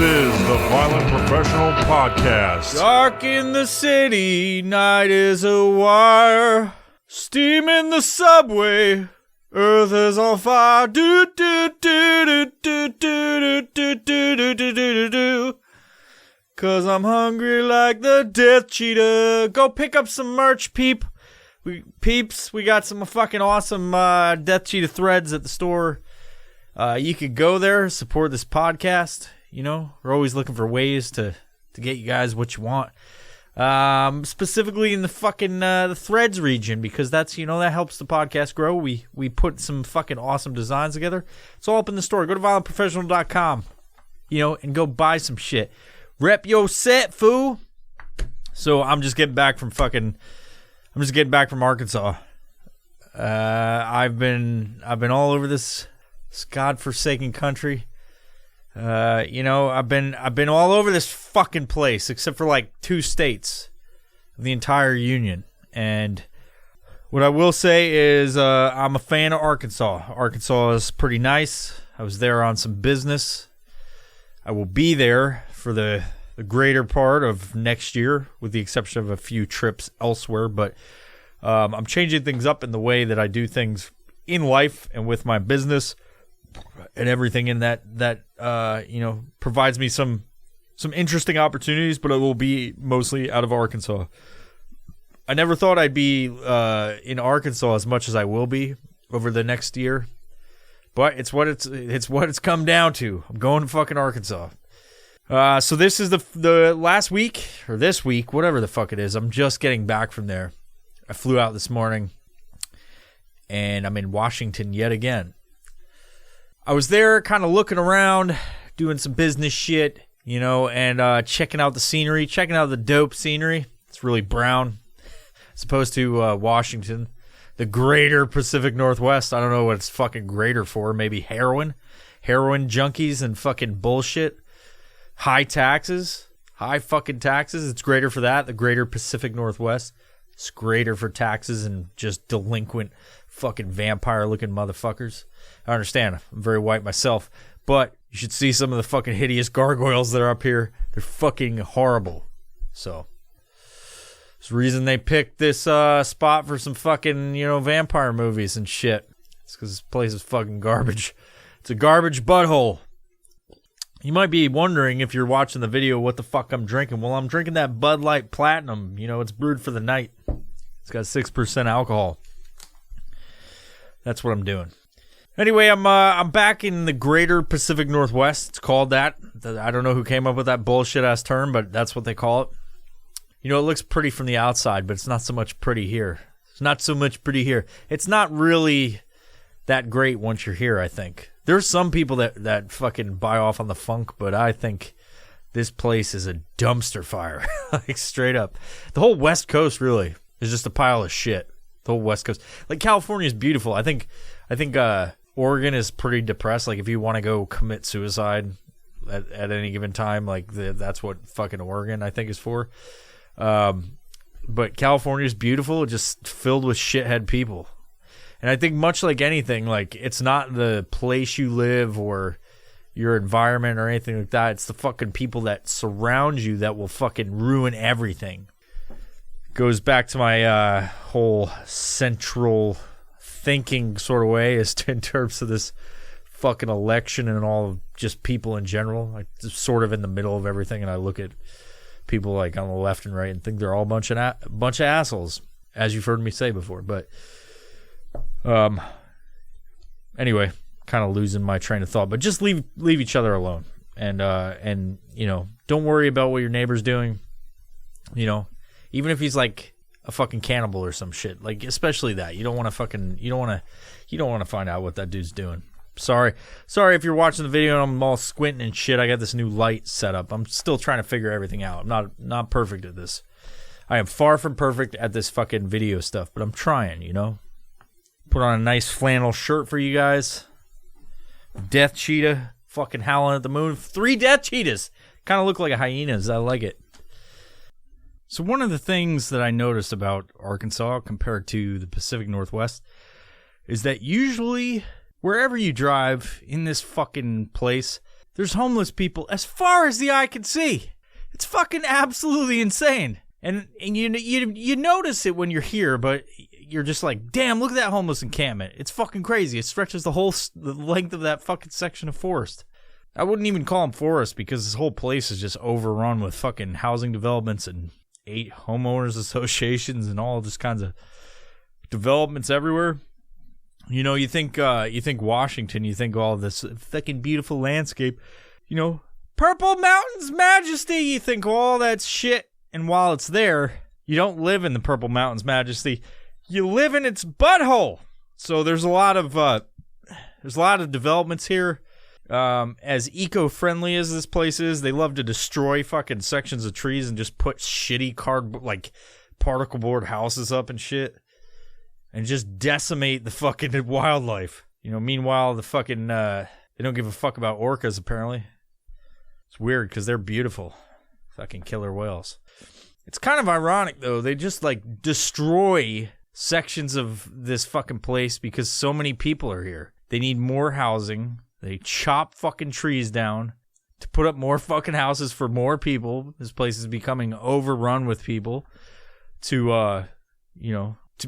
is the Violent Professional Podcast. Dark in the city, night is a wire. Steam in the subway, earth is on fire. Do do do do do do do do do do do do. 'Cause I'm hungry like the death cheetah. Go pick up some merch, peeps. We got some fucking awesome Death Cheetah threads at the store. You could go there, support this podcast. You know, we're always looking for ways to get you guys what you want. Specifically in the fucking the threads region, because that's, you know, that helps the podcast grow. We put some fucking awesome designs together. It's all up in the store. Go to violentprofessional.com, you know, and go buy some shit. Rep your set, fool. So I'm just getting back from Arkansas. I've been all over this godforsaken country. You know, I've been all over this fucking place, except for like 2 states of the entire union. And what I will say is, I'm a fan of Arkansas. Arkansas is pretty nice. I was there on some business. I will be there for the greater part of next year, with the exception of a few trips elsewhere. But I'm changing things up in the way that I do things in life and with my business and everything in that you know, provides me some interesting opportunities, but it will be mostly out of Arkansas. I never thought I'd be in Arkansas as much as I will be over the next year, but it's what it's come down to. I'm going to fucking Arkansas. So this is the last week, or this week, whatever the fuck it is. I'm just getting back from there. I flew out this morning, and I'm in Washington yet again. I was there kind of looking around, doing some business shit, you know, and checking out the scenery, checking out the dope scenery. It's really brown, as opposed to Washington, the greater Pacific Northwest. I don't know what it's fucking greater for. Maybe heroin junkies and fucking bullshit. High fucking taxes. It's greater for that, the greater Pacific Northwest. It's greater for taxes and just delinquent fucking vampire-looking motherfuckers. I understand. I'm very white myself. But you should see some of the fucking hideous gargoyles that are up here. They're fucking horrible. So, there's the reason they picked this spot for some fucking, you know, vampire movies and shit. It's because this place is fucking garbage. It's a garbage butthole. You might be wondering, if you're watching the video, what the fuck I'm drinking. Well, I'm drinking that Bud Light Platinum. You know, it's brewed for the night. It's got 6% alcohol. That's what I'm doing. Anyway, I'm back in the greater Pacific Northwest. It's called that. I don't know who came up with that bullshit-ass term, but that's what they call it. You know, it looks pretty from the outside, but it's not so much pretty here. It's not so much pretty here. It's not really that great once you're here, I think. There's some people that fucking buy off on the funk, but I think this place is a dumpster fire. Like, straight up. The whole West Coast, really, is just a pile of shit. The whole West Coast. Like, California is beautiful. I think Oregon is pretty depressed. Like, if you want to go commit suicide at any given time, like, that's what fucking Oregon, I think, is for. But California is beautiful, just filled with shithead people. And I think much like anything, like, it's not the place you live or your environment or anything like that. It's the fucking people that surround you that will fucking ruin everything. Goes back to my whole central thinking sort of way as to, in terms of this fucking election and all of just people in general. I'm sort of in the middle of everything, and I look at people like on the left and right and think they're all a bunch of assholes, as you've heard me say before. But anyway, kind of losing my train of thought, but just leave each other alone, and you know, don't worry about what your neighbor's doing, you know, even if he's like a fucking cannibal or some shit, like, especially that. You don't want to find out what that dude's doing. Sorry if you're watching the video and I'm all squinting and shit. I got this new light set up. I'm still trying to figure everything out. I'm not perfect at this. I am far from perfect at this fucking video stuff, but I'm trying, you know. Put on a nice flannel shirt for you guys. Death cheetah fucking howling at the moon. 3 death cheetahs. Kind of look like a hyenas. I like it. So one of the things that I noticed about Arkansas compared to the Pacific Northwest is that usually wherever you drive in this fucking place, There's homeless people as far as the eye can see. It's fucking absolutely insane. And you notice it when you're here, but you're just like, damn, look at that homeless encampment. It's fucking crazy. It stretches the length of that fucking section of forest. I wouldn't even call them forest because this whole place is just overrun with fucking housing developments and 8 homeowners associations and all just kinds of developments everywhere. You know, you think Washington, you think all this fucking beautiful landscape, you know, Purple Mountains Majesty, you think all that shit. And while it's there, you don't live in the Purple Mountains Majesty. You live in its butthole. So there's a lot of developments here. As eco-friendly as this place is, they love to destroy fucking sections of trees and just put shitty particle board houses up and shit. And just decimate the fucking wildlife. You know, meanwhile, the fucking, they don't give a fuck about orcas, apparently. It's weird, because they're beautiful. Fucking killer whales. It's kind of ironic, though. They just, like, destroy sections of this fucking place because so many people are here. They need more housing. They chop fucking trees down to put up more fucking houses for more people. This place is becoming overrun with people to,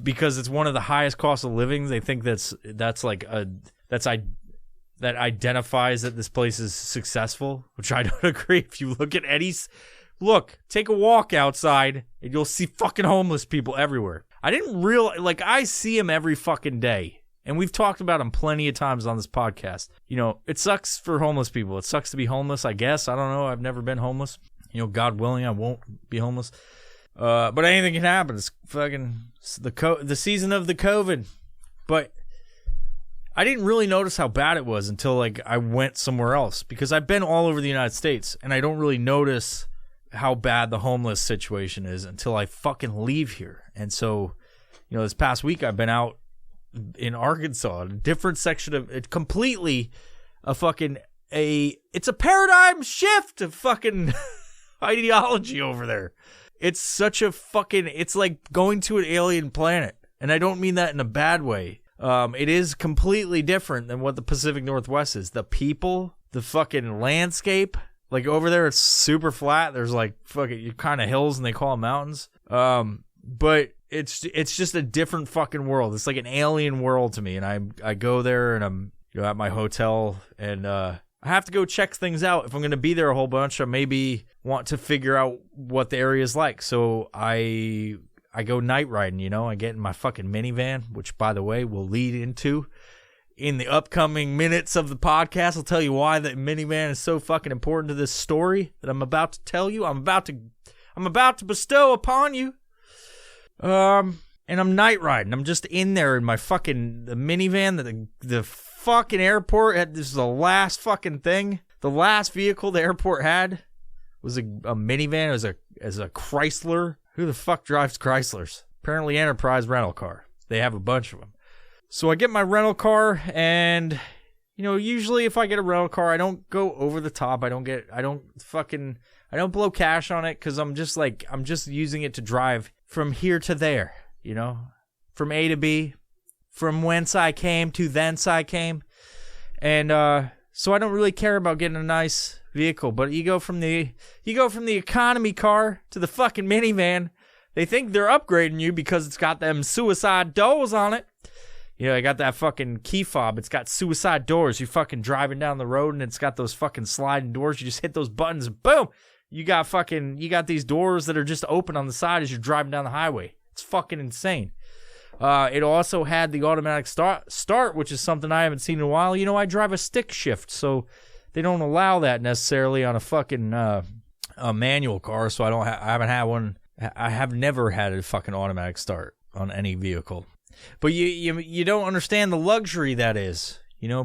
because it's one of the highest cost of living. They think that identifies that this place is successful, which I don't agree. If you look at take a walk outside and you'll see fucking homeless people everywhere. I see them every fucking day. And we've talked about them plenty of times on this podcast. You know, it sucks for homeless people. It sucks to be homeless, I guess. I don't know. I've never been homeless. You know, God willing, I won't be homeless. But anything can happen. It's fucking the season of the COVID. But I didn't really notice how bad it was until like I went somewhere else, because I've been all over the United States and I don't really notice how bad the homeless situation is until I fucking leave here. And so, you know, this past week I've been out in Arkansas, a different section of it, completely it's a paradigm shift of fucking ideology over there. It's such a it's like going to an alien planet. And I don't mean that in a bad way. It is completely different than what the Pacific Northwest is. The people, the fucking landscape, like over there, it's super flat. There's like fucking kind of hills and they call them mountains. But it's just a different fucking world. It's like an alien world to me. And I go there and I'm at my hotel and I have to go check things out. If I'm going to be there a whole bunch, I maybe want to figure out what the area is like. So I go night riding, I get in my fucking minivan, which by the way will lead into in the upcoming minutes of the podcast. I'll tell you why the minivan is so fucking important to this story that I'm about to tell you. I'm about to bestow upon you. And I'm night riding. I'm just in there in my fucking the minivan. The fucking airport. This is the last fucking thing. The last vehicle the airport had was a minivan. It was a Chrysler. Who the fuck drives Chryslers? Apparently Enterprise rental car. They have a bunch of them. So I get my rental car, and usually if I get a rental car, I don't go over the top. I don't blow cash on it, because I'm just using it to drive from here to there, from A to B, from whence I came to thence I came. And so I don't really care about getting a nice vehicle, but you go from the economy car to the fucking minivan. They think they're upgrading you because it's got them suicide doors on it. I got that fucking key fob. It's got suicide doors. You're fucking driving down the road and it's got those fucking sliding doors. You just hit those buttons and boom. You got these doors that are just open on the side as you're driving down the highway. It's fucking insane. It also had the automatic start, which is something I haven't seen in a while. I drive a stick shift, so they don't allow that necessarily on a fucking a manual car. So I haven't had one. I have never had a fucking automatic start on any vehicle. But you don't understand the luxury that is.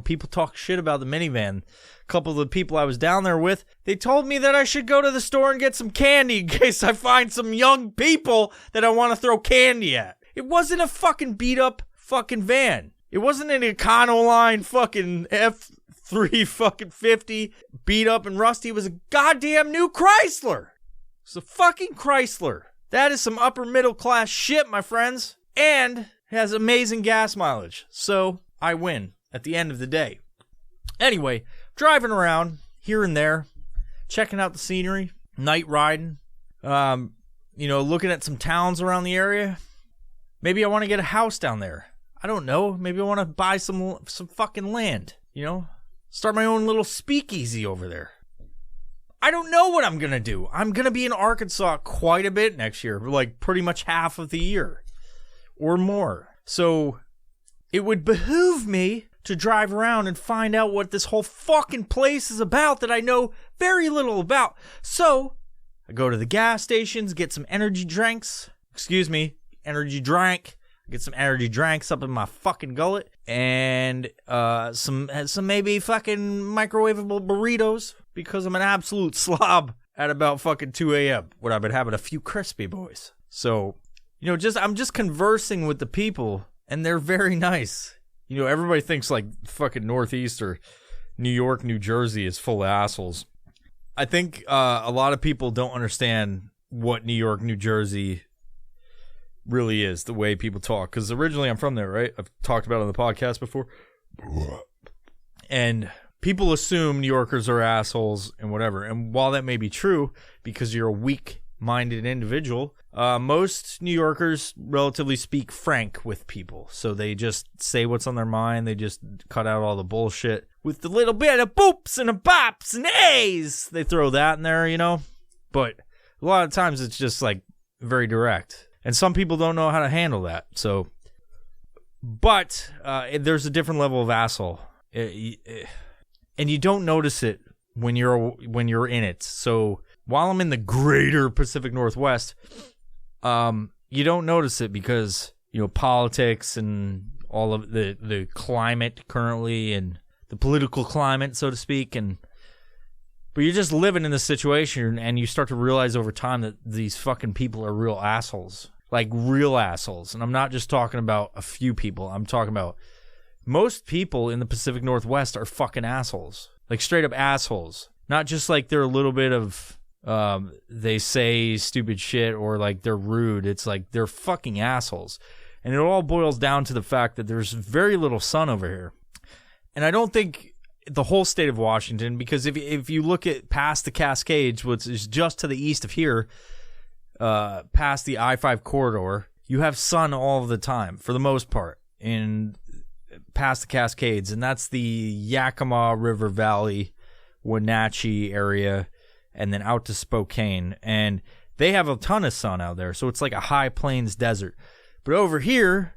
People talk shit about the minivan. A couple of the people I was down there with, they told me that I should go to the store and get some candy in case I find some young people that I want to throw candy at. It wasn't a fucking beat up fucking van. It wasn't an Econoline fucking F3 fucking 50 beat up and rusty. It was a goddamn new Chrysler. It's a fucking Chrysler. That is some upper middle class shit, my friends. And has amazing gas mileage. So I win at the end of the day. Anyway, driving around here and there, checking out the scenery, night riding, looking at some towns around the area. Maybe I want to get a house down there. I don't know. Maybe I want to buy some fucking land, start my own little speakeasy over there. I don't know what I'm going to do. I'm going to be in Arkansas quite a bit next year, like pretty much half of the year or more. So it would behoove me to drive around and find out what this whole fucking place is about that I know very little about. So I go to the gas stations, get some energy drinks. Get some energy drinks up in my fucking gullet. And some maybe fucking microwavable burritos because I'm an absolute slob at about fucking 2 a.m. when I've been having a few crispy boys. So, I'm just conversing with the people and they're very nice. Everybody thinks like fucking Northeast or New York, New Jersey is full of assholes. I think a lot of people don't understand what New York, New Jersey really is, the way people talk. Because originally I'm from there, right? I've talked about it on the podcast before. And people assume New Yorkers are assholes and whatever. And while that may be true, because you're a weak-minded individual, most New Yorkers relatively speak frank with people. So they just say what's on their mind. They just cut out all the bullshit with the little bit of boops and a bops and A's. They throw that in there, But a lot of times it's just like very direct. And some people don't know how to handle that. So, but there's a different level of asshole. And you don't notice it when you're in it. So while I'm in the greater Pacific Northwest, you don't notice it because, politics and all of the climate currently and the political climate, so to speak. But you're just living in this situation and you start to realize over time that these fucking people are real assholes. Like real assholes. And I'm not just talking about a few people. I'm talking about most people in the Pacific Northwest are fucking assholes. Like straight up assholes. Not just like they're a little bit of, they say stupid shit or like they're rude. It's like they're fucking assholes. And it all boils down to the fact that there's very little sun over here. And I don't think the whole state of Washington, because if you look at past the Cascades, which is just to the east of here, past the I-5 corridor, you have sun all the time for the most part in past the Cascades, and that's the Yakima River Valley, Wenatchee area, and then out to Spokane, and they have a ton of sun out there, so it's like a high plains desert. But over here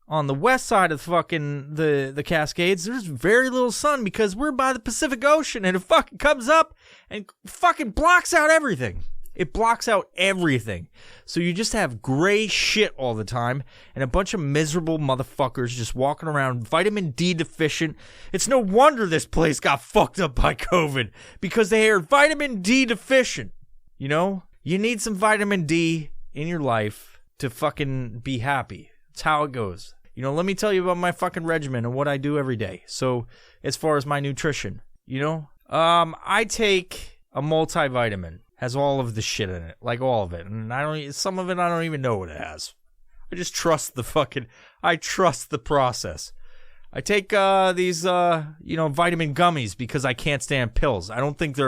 on the west side of fucking the Cascades, there's very little sun because we're by the Pacific Ocean, and it fucking comes up and fucking blocks out everything. It blocks out everything. So you just have gray shit all the time and a bunch of miserable motherfuckers just walking around vitamin D deficient. It's no wonder this place got fucked up by COVID because they are vitamin D deficient. You need some vitamin D in your life to fucking be happy. That's how it goes. Let me tell you about my fucking regimen and what I do every day. So as far as my nutrition, I take a multivitamin. Has all of the shit in it, like all of it, and some of it I don't even know what it has. I just trust I trust the process. I take these vitamin gummies because I can't stand pills. I don't think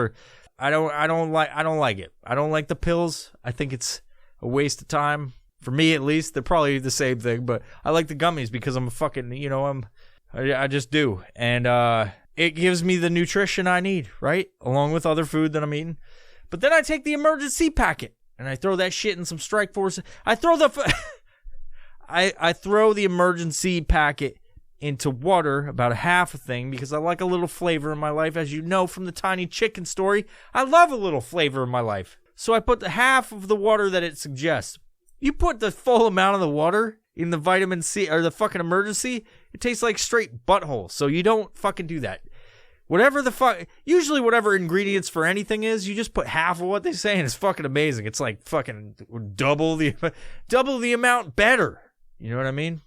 I don't like it. I don't like the pills. I think it's a waste of time for me at least. They're probably the same thing, but I like the gummies because I'm a fucking I just do, and it gives me the nutrition I need, right, along with other food that I'm eating. But then I take the emergency packet and I throw that shit in some Strike Force. I throw the emergency packet into water, about a half a thing, because I like a little flavor in my life. As you know from the tiny chicken story, I love a little flavor in my life. So I put the half of the water that it suggests. You put the full amount of the water in the vitamin C or the fucking emergency, it tastes like straight butthole. So you don't fucking do that. Usually whatever ingredients for anything is, you just put half of what they say and it's fucking amazing. It's like fucking double the amount better. You know what I mean?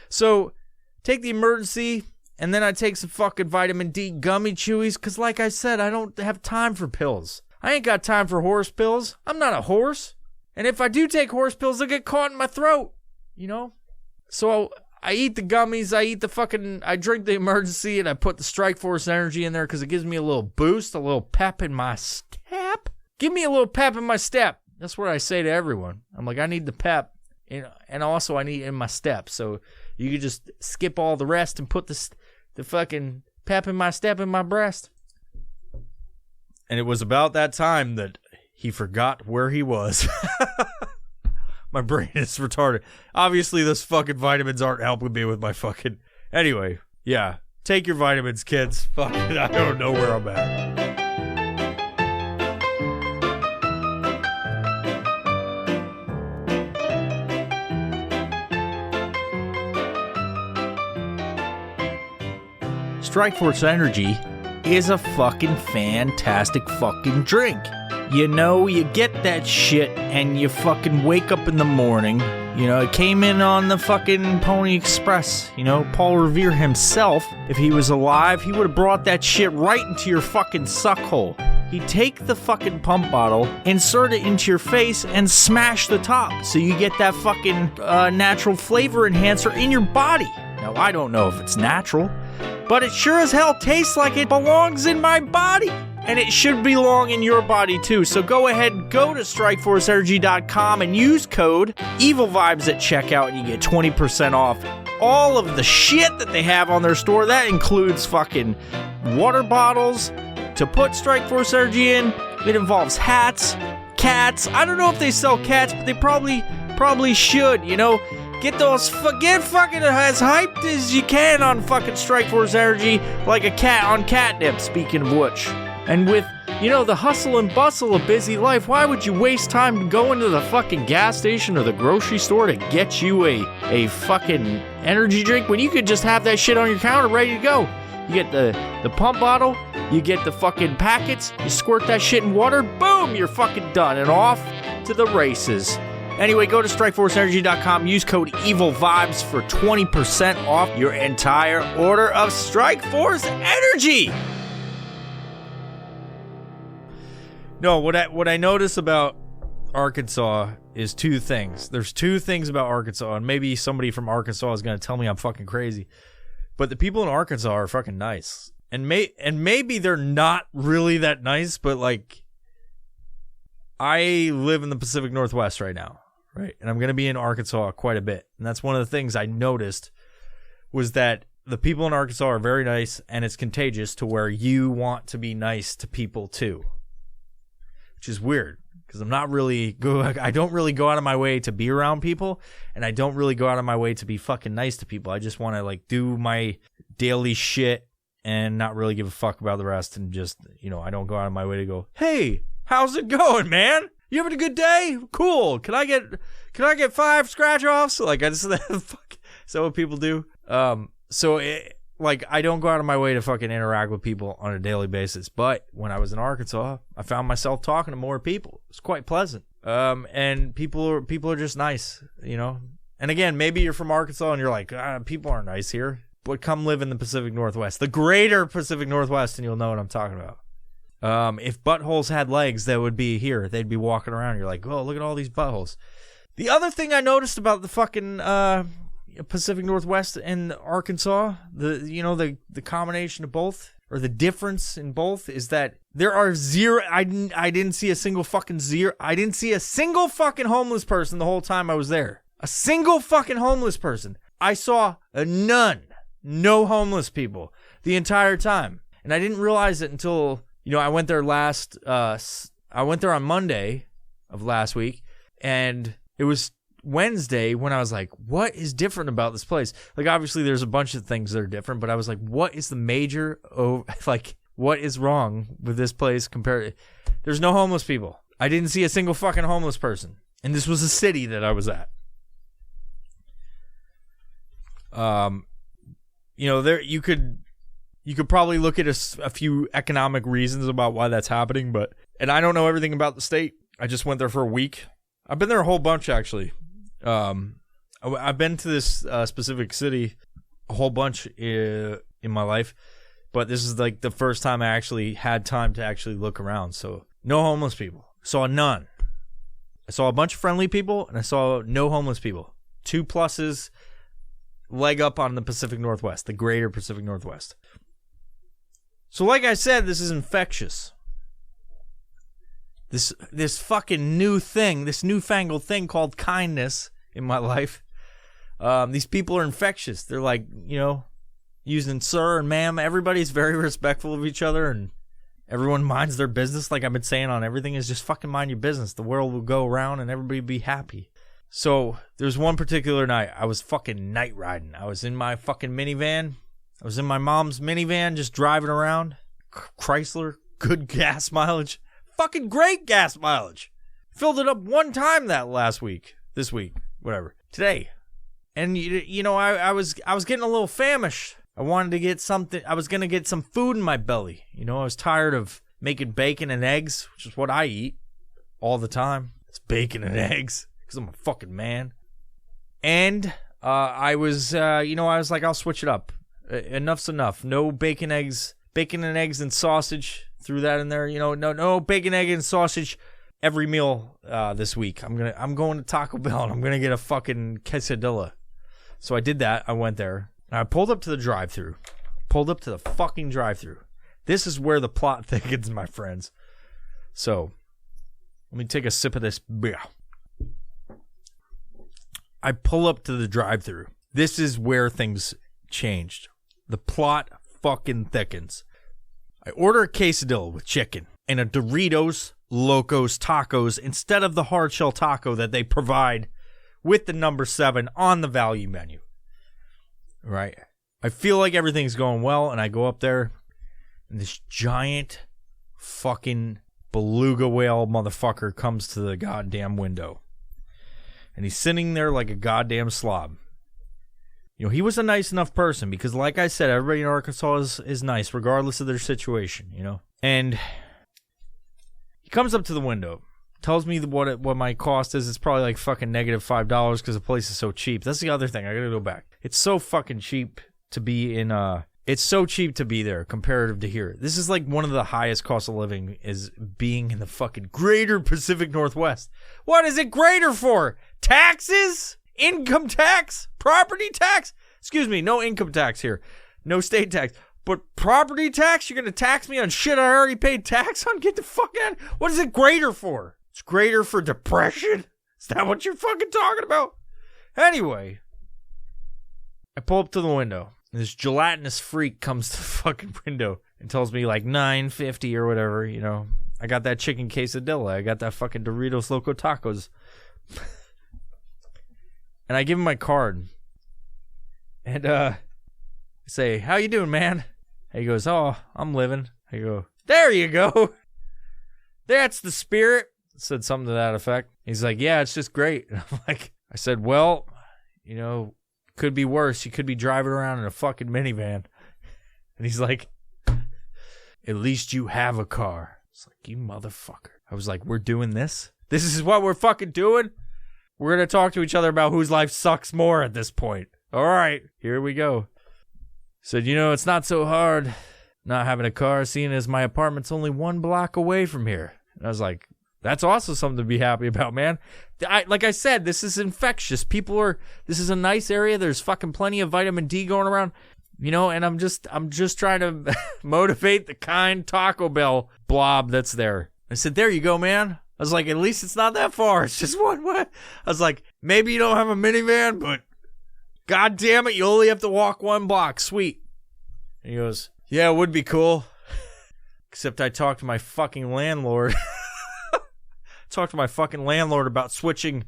So take the emergency and then I take some fucking vitamin D gummy chewies because like I said, I don't have time for pills. I ain't got time for horse pills. I'm not a horse. And if I do take horse pills, they'll get caught in my throat, So I eat the gummies, I drink the emergency, and I put the Strike Force energy in there because it gives me a little boost, a little pep in my step. Give me a little pep in my step. That's what I say to everyone. I'm like, I need the pep, and also I need it in my step. So you could just skip all the rest and put the fucking pep in my step in my breast. And it was about that time that he forgot where he was. My brain is retarded. Obviously, those fucking vitamins aren't helping me with my fucking... Anyway, yeah. Take your vitamins, kids. Fuck it, I don't know where I'm at. Strike Force Energy is a fucking fantastic fucking drink. You know, you get that shit and you fucking wake up in the morning. You know, it came in on the fucking Pony Express. You know, Paul Revere himself, if he was alive, he would have brought that shit right into your fucking suck hole. He'd take the fucking pump bottle, insert it into your face, and smash the top so you get that fucking natural flavor enhancer in your body. Now, I don't know if it's natural, but it sure as hell tastes like it belongs in my body. And it should belong in your body too. So go ahead, go to StrikeForceEnergy.com and use code EvilVibes at checkout and you get 20% off all of the shit that they have on their store. That includes fucking water bottles to put Strike Force Energy in. It involves hats, cats. I don't know if they sell cats, but they probably should, you know. Get fucking as hyped as you can on fucking Strike Force Energy like a cat on catnip, speaking of which. And with, you know, the hustle and bustle of busy life, why would you waste time going to the fucking gas station or the grocery store to get you a fucking energy drink when you could just have that shit on your counter ready to go? You get the pump bottle, you get the fucking packets, you squirt that shit in water, boom, you're fucking done and off to the races. Anyway, go to StrikeForceEnergy.com, use code EvilVibes for 20% off your entire order of Strike Force Energy. No, what I notice about Arkansas is two things. There's two things about Arkansas, and maybe somebody from Arkansas is going to tell me I'm fucking crazy. But the people in Arkansas are fucking nice. And maybe they're not really that nice, but like, I live in the Pacific Northwest right now, right? And I'm going to be in Arkansas quite a bit. And that's one of the things I noticed was that the people in Arkansas are very nice, and it's contagious to where you want to be nice to people too. Which is weird, because I don't really go out of my way to be around people, and I don't really go out of my way to be fucking nice to people. I just want to like do my daily shit and not really give a fuck about the rest, and just, you know, I don't go out of my way to go, hey, how's it going, man? You having a good day? Cool. Can I get 5 scratch offs? Like, I just fuck. Is that what people do? Like, I don't go out of my way to fucking interact with people on a daily basis. But when I was in Arkansas, I found myself talking to more people. It's quite pleasant. And people are just nice, you know. And again, maybe you're from Arkansas and you're like, people aren't nice here. But come live in the Pacific Northwest, the greater Pacific Northwest, and you'll know what I'm talking about. If buttholes had legs, that would be here. They'd be walking around. You're like, oh, look at all these buttholes. The other thing I noticed about the fucking Pacific Northwest and Arkansas, the combination of both, or the difference in both, is that there are zero. I didn't see a single fucking homeless person the whole time I was there. A single fucking homeless person. I saw no homeless people the entire time, and I didn't realize it until, you know, I went there I went there on Monday of last week, and it was Wednesday when I was like, what is different about this place? Like, obviously there's a bunch of things that are different, but I was like, what is the major, what is wrong with this place compared to, there's no homeless people. I didn't see a single fucking homeless person. And this was a city that I was at. You know, there, you could probably look at a few economic reasons about why that's happening, and I don't know everything about the state. I just went there for a week. I've been there a whole bunch, actually. I've been to this specific city a whole bunch in my life, but this is like the first time I actually had time to actually look around. So no homeless people. Saw none. I saw a bunch of friendly people, and I saw no homeless people. 2 pluses. leg up on the Pacific Northwest, the greater Pacific Northwest. So like I said, this is infectious. This fucking new thing, this newfangled thing called kindness in my life. These people are infectious. They're like, using sir and ma'am. Everybody's very respectful of each other, and everyone minds their business. Like I've been saying on everything, is just fucking mind your business. The world will go around and everybody will be happy. So there's one particular night I was fucking night riding. I was in my fucking minivan. I was in my mom's minivan just driving around. Chrysler, good gas mileage. Fucking great gas mileage. Filled it up one time this week, whatever. Today. And I was getting a little famished. I wanted to get something. I was going to get some food in my belly. I was tired of making bacon and eggs, which is what I eat all the time. It's bacon and eggs because I'm a fucking man. And I was like, I'll switch it up. Enough's enough. No bacon and eggs and sausage. Threw that in there. No bacon, egg, and sausage every meal this week. I'm going to Taco Bell and I'm gonna get a fucking quesadilla. So I did that. I went there. I pulled up to the drive-thru. Pulled up to the fucking drive-thru. This is where the plot thickens, my friends. So let me take a sip of this beer. I pull up to the drive-thru. This is where things changed. The plot fucking thickens. I order a quesadilla with chicken and a Doritos Locos Tacos instead of the hard shell taco that they provide with the number 7 on the value menu. Right? I feel like everything's going well, and I go up there, and this giant fucking beluga whale motherfucker comes to the goddamn window. And he's sitting there like a goddamn slob. He was a nice enough person because, like I said, everybody in Arkansas is nice regardless of their situation, And he comes up to the window, tells me what my cost is. It's probably like fucking -$5 because the place is so cheap. That's the other thing. I gotta go back. It's so fucking cheap to be in. It's so cheap to be there comparative to here. This is like one of the highest costs of living is being in the fucking greater Pacific Northwest. What is it greater for? Taxes? Income tax? Property tax? Excuse me, no income tax here. No state tax. But property tax? You're going to tax me on shit I already paid tax on? Get the fuck out. What is it greater for? It's greater for depression? Is that what you're fucking talking about? Anyway, I pull up to the window. And this gelatinous freak comes to the fucking window and tells me like $9.50 or whatever, I got that chicken quesadilla. I got that fucking Doritos Loco Tacos. And I give him my card. And I say, how you doing, man? And he goes, oh, I'm living. I go, there you go. That's the spirit. Said something to that effect. He's like, yeah, it's just great. And I said, well, could be worse. You could be driving around in a fucking minivan. And he's like, at least you have a car. It's like, you motherfucker. I was like, we're doing this? This is what we're fucking doing? We're going to talk to each other about whose life sucks more at this point. All right, here we go. Said, it's not so hard not having a car, seeing as my apartment's only 1 block away from here. And I was like, that's also something to be happy about, man. Like I said, this is infectious. This is a nice area. There's fucking plenty of vitamin D going around. And I'm just trying to motivate the kind Taco Bell blob that's there. I said, there you go, man. I was like, at least it's not that far. It's just one way. I was like, maybe you don't have a minivan, but God damn it, you only have to walk 1 block. Sweet. And he goes, yeah, it would be cool. Except I talked to my fucking landlord. Talked to my fucking landlord about switching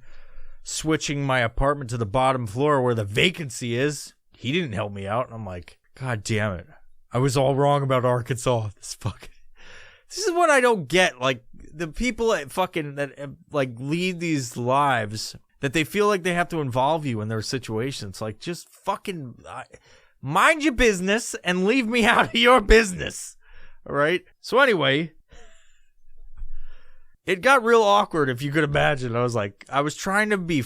my apartment to the bottom floor where the vacancy is. He didn't help me out. And I'm like, God damn it. I was all wrong about Arkansas. This is what I don't get. Like, the people that lead these lives that they feel like they have to involve you in their situations. Like, just fucking mind your business and leave me out of your business. All right. So anyway, it got real awkward, if you could imagine. I was trying to be,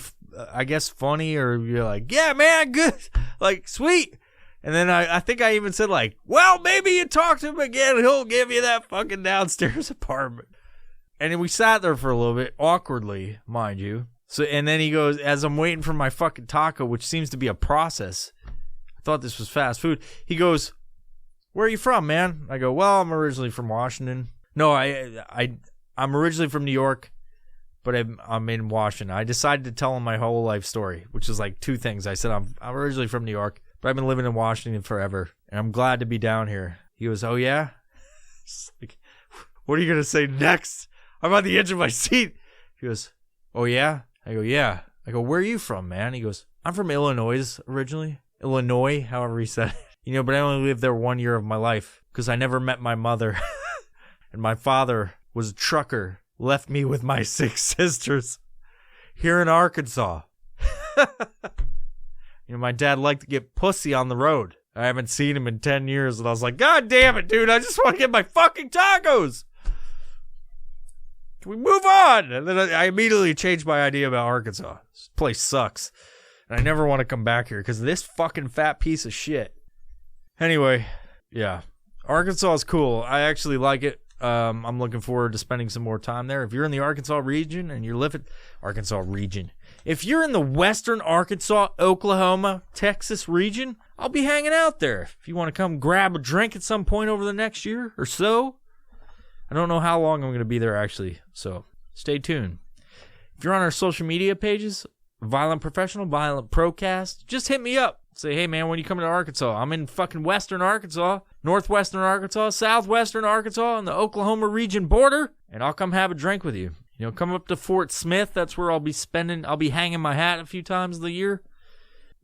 I guess, funny, or you're like, yeah, man, good. Like, sweet. And then I think I even said, like, well, maybe you talk to him again. He'll give you that fucking downstairs apartment. And then we sat there for a little bit, awkwardly, mind you. So, and then he goes, as I'm waiting for my fucking taco, which seems to be a process, thought this was fast food. He goes, where are you from, man? I go, well, I'm originally from Washington. No, I'm originally from New York, but I'm in Washington. I decided to tell him my whole life story, which is like two things. I said, I'm originally from New York, but I've been living in Washington forever, and I'm glad to be down here. He goes, oh, yeah? It's like, what are you going to say next? I'm on the edge of my seat. He goes, oh, yeah? I go, yeah. I go, where are you from, man? He goes, I'm from Illinois originally. Illinois, however he said it. But I only lived there 1 year of my life because I never met my mother. And my father was a trucker, left me with my 6 sisters here in Arkansas. My dad liked to get pussy on the road. I haven't seen him in 10 years, and I was like, God damn it, dude, I just want to get my fucking tacos. Can we move on? And then I immediately changed my idea about Arkansas. This place sucks. And I never want to come back here because of this fucking fat piece of shit. Anyway, yeah. Arkansas is cool. I actually like it. I'm looking forward to spending some more time there. If you're in the Arkansas region and you're living... Arkansas region. If you're in the western Arkansas, Oklahoma, Texas region, I'll be hanging out there. If you want to come grab a drink at some point over the next year or so. I don't know how long I'm going to be there, actually. So, stay tuned. If you're on our social media pages, Violent Professional, Violent Procast, just hit me up. Say, hey, man, when you coming to Arkansas? I'm in fucking western Arkansas, northwestern Arkansas, southwestern Arkansas, on the Oklahoma region border, and I'll come have a drink with you. Come up to Fort Smith. That's where I'll be hanging my hat a few times of the year.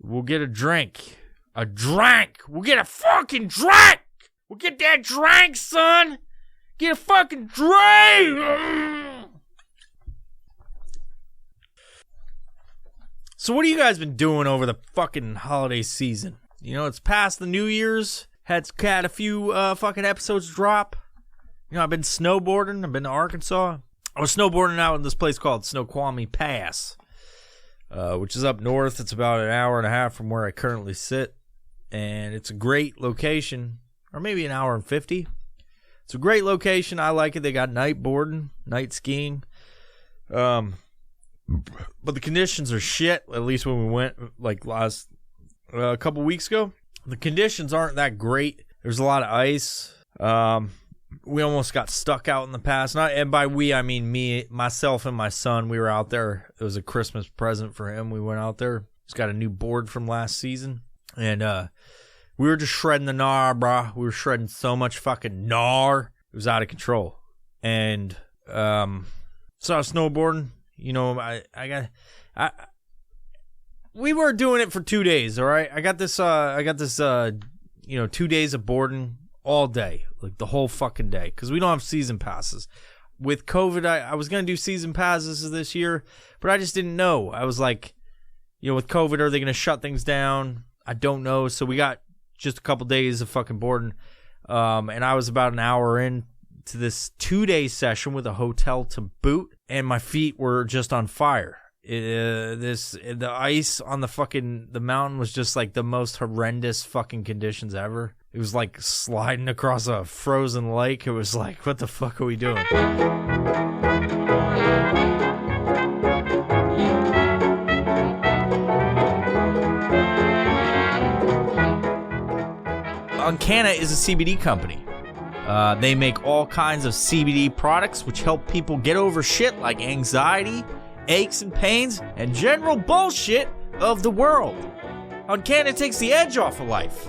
We'll get a drink. A drink! We'll get a fucking drink! We'll get that drink, son! Get a fucking drink! So what have you guys been doing over the fucking holiday season? It's past the New Year's. Had a few fucking episodes drop. I've been snowboarding. I've been to Arkansas. I was snowboarding out in this place called Snoqualmie Pass, which is up north. It's about an hour and a half from where I currently sit. And it's a great location. Or maybe an hour and 50. It's a great location. I like it. They got night boarding, night skiing. But the conditions are shit, at least when we went like last a couple weeks ago. The conditions aren't that great. There's a lot of ice. We almost got stuck out in the pass. And by we, I mean me, myself, and my son. We were out there. It was a Christmas present for him. We went out there. He's got a new board from last season. And we were just shredding the gnar, brah. We were shredding so much fucking gnar. It was out of control. And so I was snowboarding. We were doing it for 2 days, all right? I got this 2 days of boarding all day, like the whole fucking day, because we don't have season passes. With COVID, I was going to do season passes this year, but I just didn't know. I was like, with COVID, are they going to shut things down? I don't know. So we got just a couple days of fucking boarding, and I was about an hour in to this 2-day session with a hotel to boot, and my feet were just on fire. The ice on the mountain was just like the most horrendous fucking conditions ever. It was like sliding across a frozen lake. It was like, what the fuck are we doing? Uncana is a CBD company. They make all kinds of CBD products which help people get over shit like anxiety, aches and pains, and general bullshit of the world. Uncana takes the edge off of life.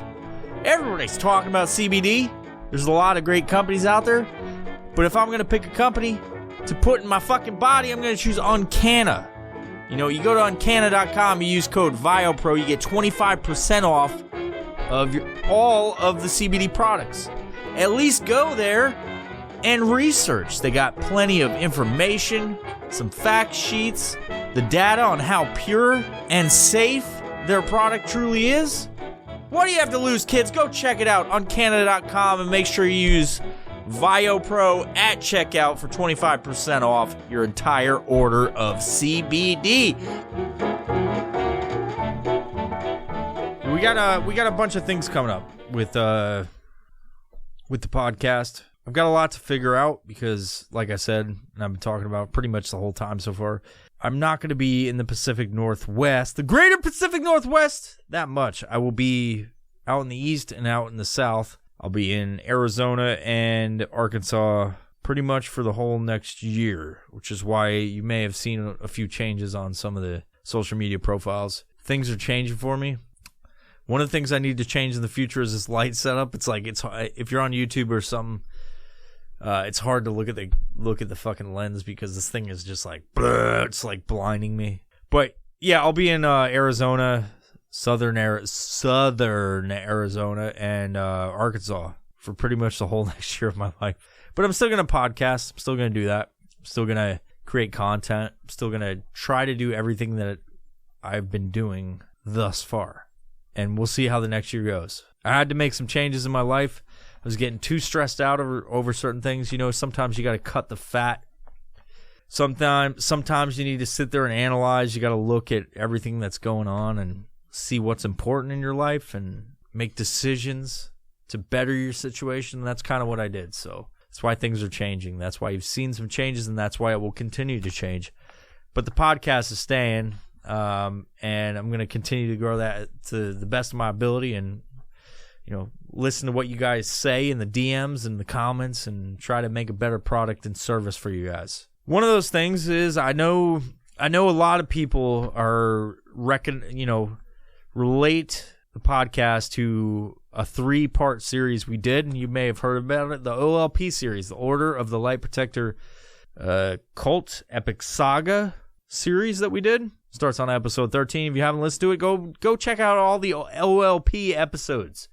Everybody's talking about CBD. There's a lot of great companies out there. But if I'm going to pick a company to put in my fucking body, I'm going to choose Uncana. You go to uncana.com, you use code VIOPRO, you get 25% off of all of the CBD products. At least go there and research. They got plenty of information, some fact sheets, the data on how pure and safe their product truly is. What do you have to lose, kids? Go check it out on Canada.com and make sure you use VioPro at checkout for 25% off your entire order of CBD. We got a bunch of things coming up with the podcast. I've got a lot to figure out because, like I said, and I've been talking about pretty much the whole time so far, I'm not going to be in the Pacific Northwest, the greater Pacific Northwest, that much. I will be out in the east and out in the south. I'll be in Arizona and Arkansas pretty much for the whole next year, which is why you may have seen a few changes on some of the social media profiles. Things are changing for me. One of the things I need to change in the future is this light setup. It's like, if you're on YouTube or something, it's hard to look at the fucking lens because this thing is just like, it's like blinding me. But yeah, I'll be in Arizona, southern Arizona, and Arkansas for pretty much the whole next year of my life. But I'm still going to podcast. I'm still going to do that. I'm still going to create content. I'm still going to try to do everything that I've been doing thus far. And we'll see how the next year goes. I had to make some changes in my life. I was getting too stressed out over certain things. You know, sometimes you got to cut the fat. Sometimes you need to sit there and analyze. You got to look at everything that's going on and see what's important in your life and make decisions to better your situation. That's kind of what I did. So that's why things are changing. That's why you've seen some changes, and that's why it will continue to change. But the podcast is staying, and I'm going to continue to grow that to the best of my ability and, you know, listen to what you guys say in the DMs and the comments and try to make a better product and service for you guys. One of those things is I know a lot of people are relate the podcast to a 3-part series we did, and you may have heard about it, the OLP series, the Order of the Light Protector Cult Epic Saga series that we did. Starts on episode 13. If you haven't listened to it, go check out all the OLP episodes.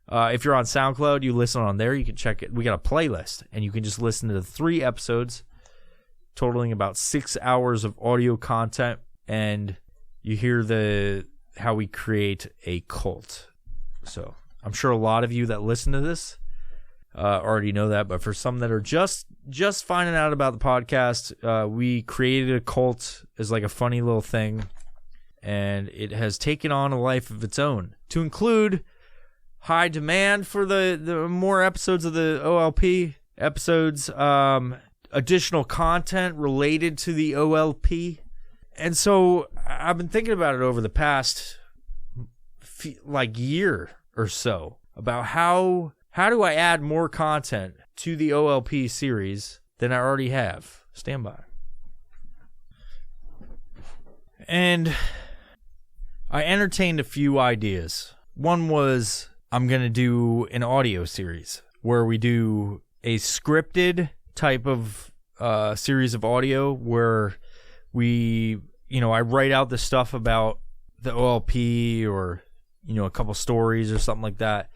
If you're on SoundCloud, you listen on there. You can check it. We got a playlist, and you can just listen to the 3 episodes, totaling about 6 hours of audio content, and you hear how we create a cult. So I'm sure a lot of you that listen to this already know that, but for some that are just finding out about the podcast, we created a cult as like a funny little thing, and it has taken on a life of its own to include high demand for the more episodes of the OLP episodes, additional content related to the OLP. And so I've been thinking about it over the past year or so about how do I add more content to the OLP series than I already have. Stand by. And I entertained a few ideas. One was I'm going to do an audio series where we do a scripted type of series of audio where I write out the stuff about the OLP or, a couple stories or something like that.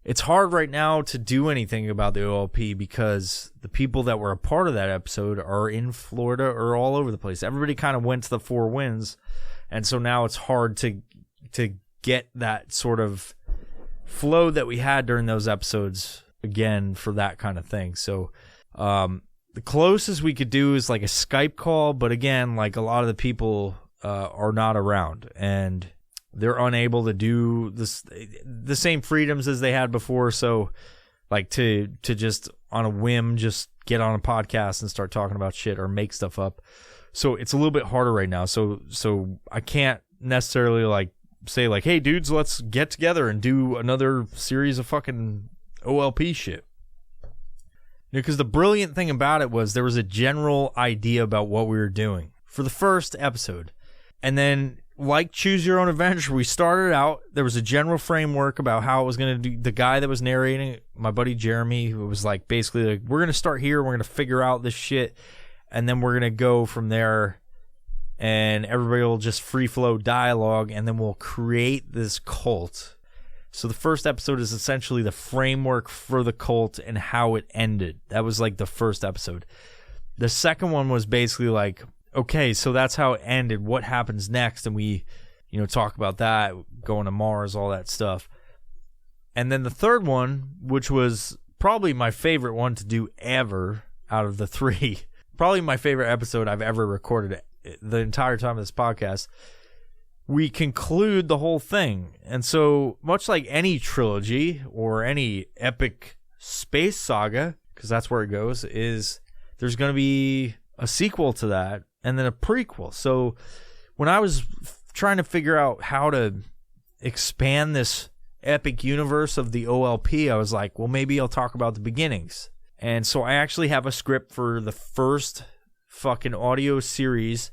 It's hard right now to do anything about the OLP because the people that were a part of that episode are in Florida or all over the place. Everybody kind of went to the 4 winds, and so now it's hard to get that sort of flow that we had during those episodes again for that kind of thing. So the closest we could do is like a Skype call, but again, like a lot of the people are not around and they're unable to do the same freedoms as they had before. So like to just on a whim just get on a podcast and start talking about shit or make stuff up. So it's a little bit harder right now. So I can't necessarily like say like, hey dudes, let's get together and do another series of fucking OLP shit. Because the brilliant thing about it was there was a general idea about what we were doing for the first episode. And then, like Choose Your Own Adventure, we started out, there was a general framework about how it was going to do. The guy that was narrating it, my buddy Jeremy, who was like, basically, like, we're going to start here, we're going to figure out this shit, and then we're going to go from there, and everybody will just free flow dialogue, and then we'll create this cult. So the first episode is essentially the framework for the cult and how it ended. That was like the first episode. The second one was basically like, okay, so that's how it ended. What happens next? And we, talk about that, going to Mars, all that stuff. And then the third one, which was probably my favorite one to do ever out of the 3, probably my favorite episode I've ever recorded the entire time of this podcast, we conclude the whole thing. And so much like any trilogy or any epic space saga, because that's where it goes, is there's going to be a sequel to that and then a prequel. So when I was trying to figure out how to expand this epic universe of the OLP, I was like, well, maybe I'll talk about the beginnings. And so I actually have a script for the first fucking audio series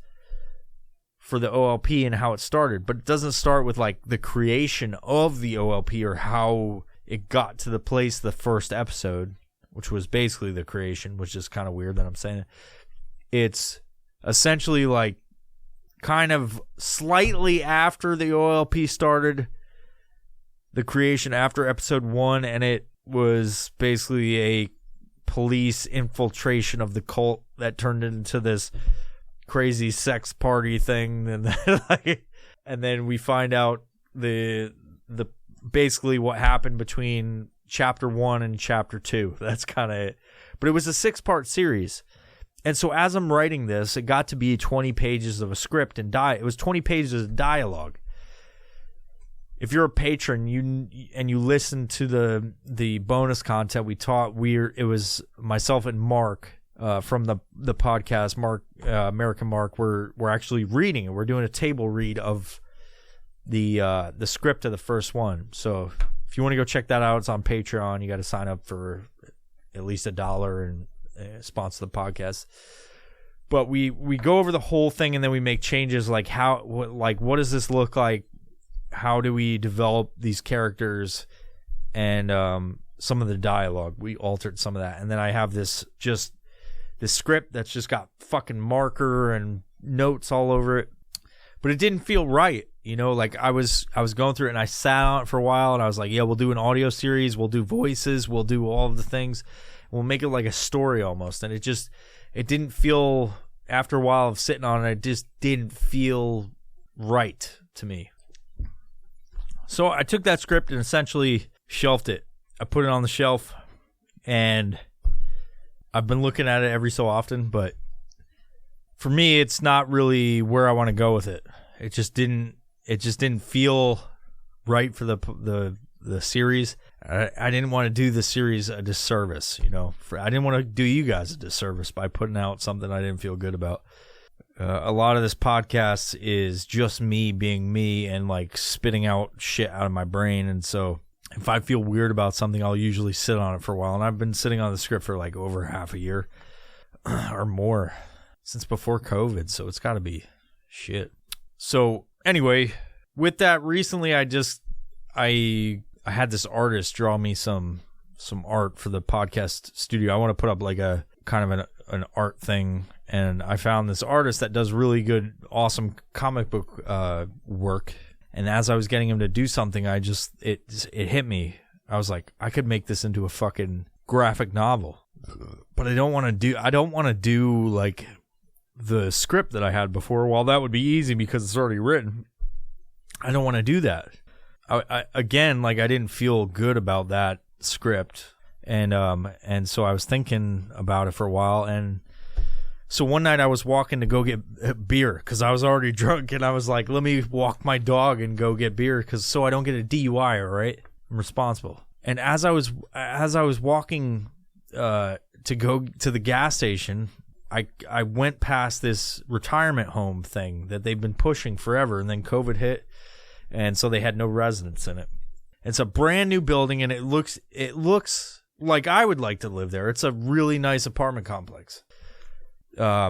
for the OLP and how it started. But it doesn't start with like the creation of the OLP or how it got to the place, the first episode, which was basically the creation, which is kind of weird that I'm saying it. It's essentially like kind of slightly after the OLP started, the creation after episode 1, and it was basically a police infiltration of the cult that turned into this crazy sex party thing, and then we find out the basically what happened between chapter 1 and chapter 2. That's kind of it. But it was a 6-part series. And so as I'm writing this, it got to be 20 pages of a script and it was 20 pages of dialogue. If you're a patron, you listen to the bonus content it was myself and Mark from the podcast, American Mark, we're actually reading it. We're doing a table read of the script of the first one. So if you want to go check that out, it's on Patreon. You got to sign up for at least $1 and sponsor the podcast. But we go over the whole thing, and then we make changes like what does this look like? How do we develop these characters? And some of the dialogue, we altered some of that. And then I have this script that's just got fucking marker and notes all over it. But it didn't feel right. Like I was going through it, and I sat on it for a while, and I was like, yeah, we'll do an audio series. We'll do voices. We'll do all of the things. We'll make it like a story almost. And it didn't feel, after a while of sitting on it just didn't feel right to me. So I took that script and essentially shelved it. I put it on the shelf, and I've been looking at it every so often, but for me, it's not really where I want to go with it. It just didn't feel right for the series. I didn't want to do the series a disservice, I didn't want to do you guys a disservice by putting out something I didn't feel good about. A lot of this podcast is just me being me and like spitting out shit out of my brain. And so if I feel weird about something, I'll usually sit on it for a while. And I've been sitting on the script for like over half a year or more since before COVID. So it's got to be shit. So anyway, with that, recently I had this artist draw me some art for the podcast studio. I want to put up like a kind of an art thing, and I found this artist that does really good, awesome comic book work. And as I was getting him to do something, it hit me. I was like, I could make this into a fucking graphic novel, but I don't want to do like the script that I had before. While that would be easy because it's already written, I don't want to do that. I didn't feel good about that script, and so I was thinking about it for a while, and so one night I was walking to go get beer because I was already drunk, and I was like, let me walk my dog and go get beer so I don't get a DUI, all right? I'm responsible. And as I was walking to go to the gas station, I went past this retirement home thing that they've been pushing forever, and then COVID hit. And so they had no residents in it. It's a brand new building, and it looks like I would like to live there. It's a really nice apartment complex. They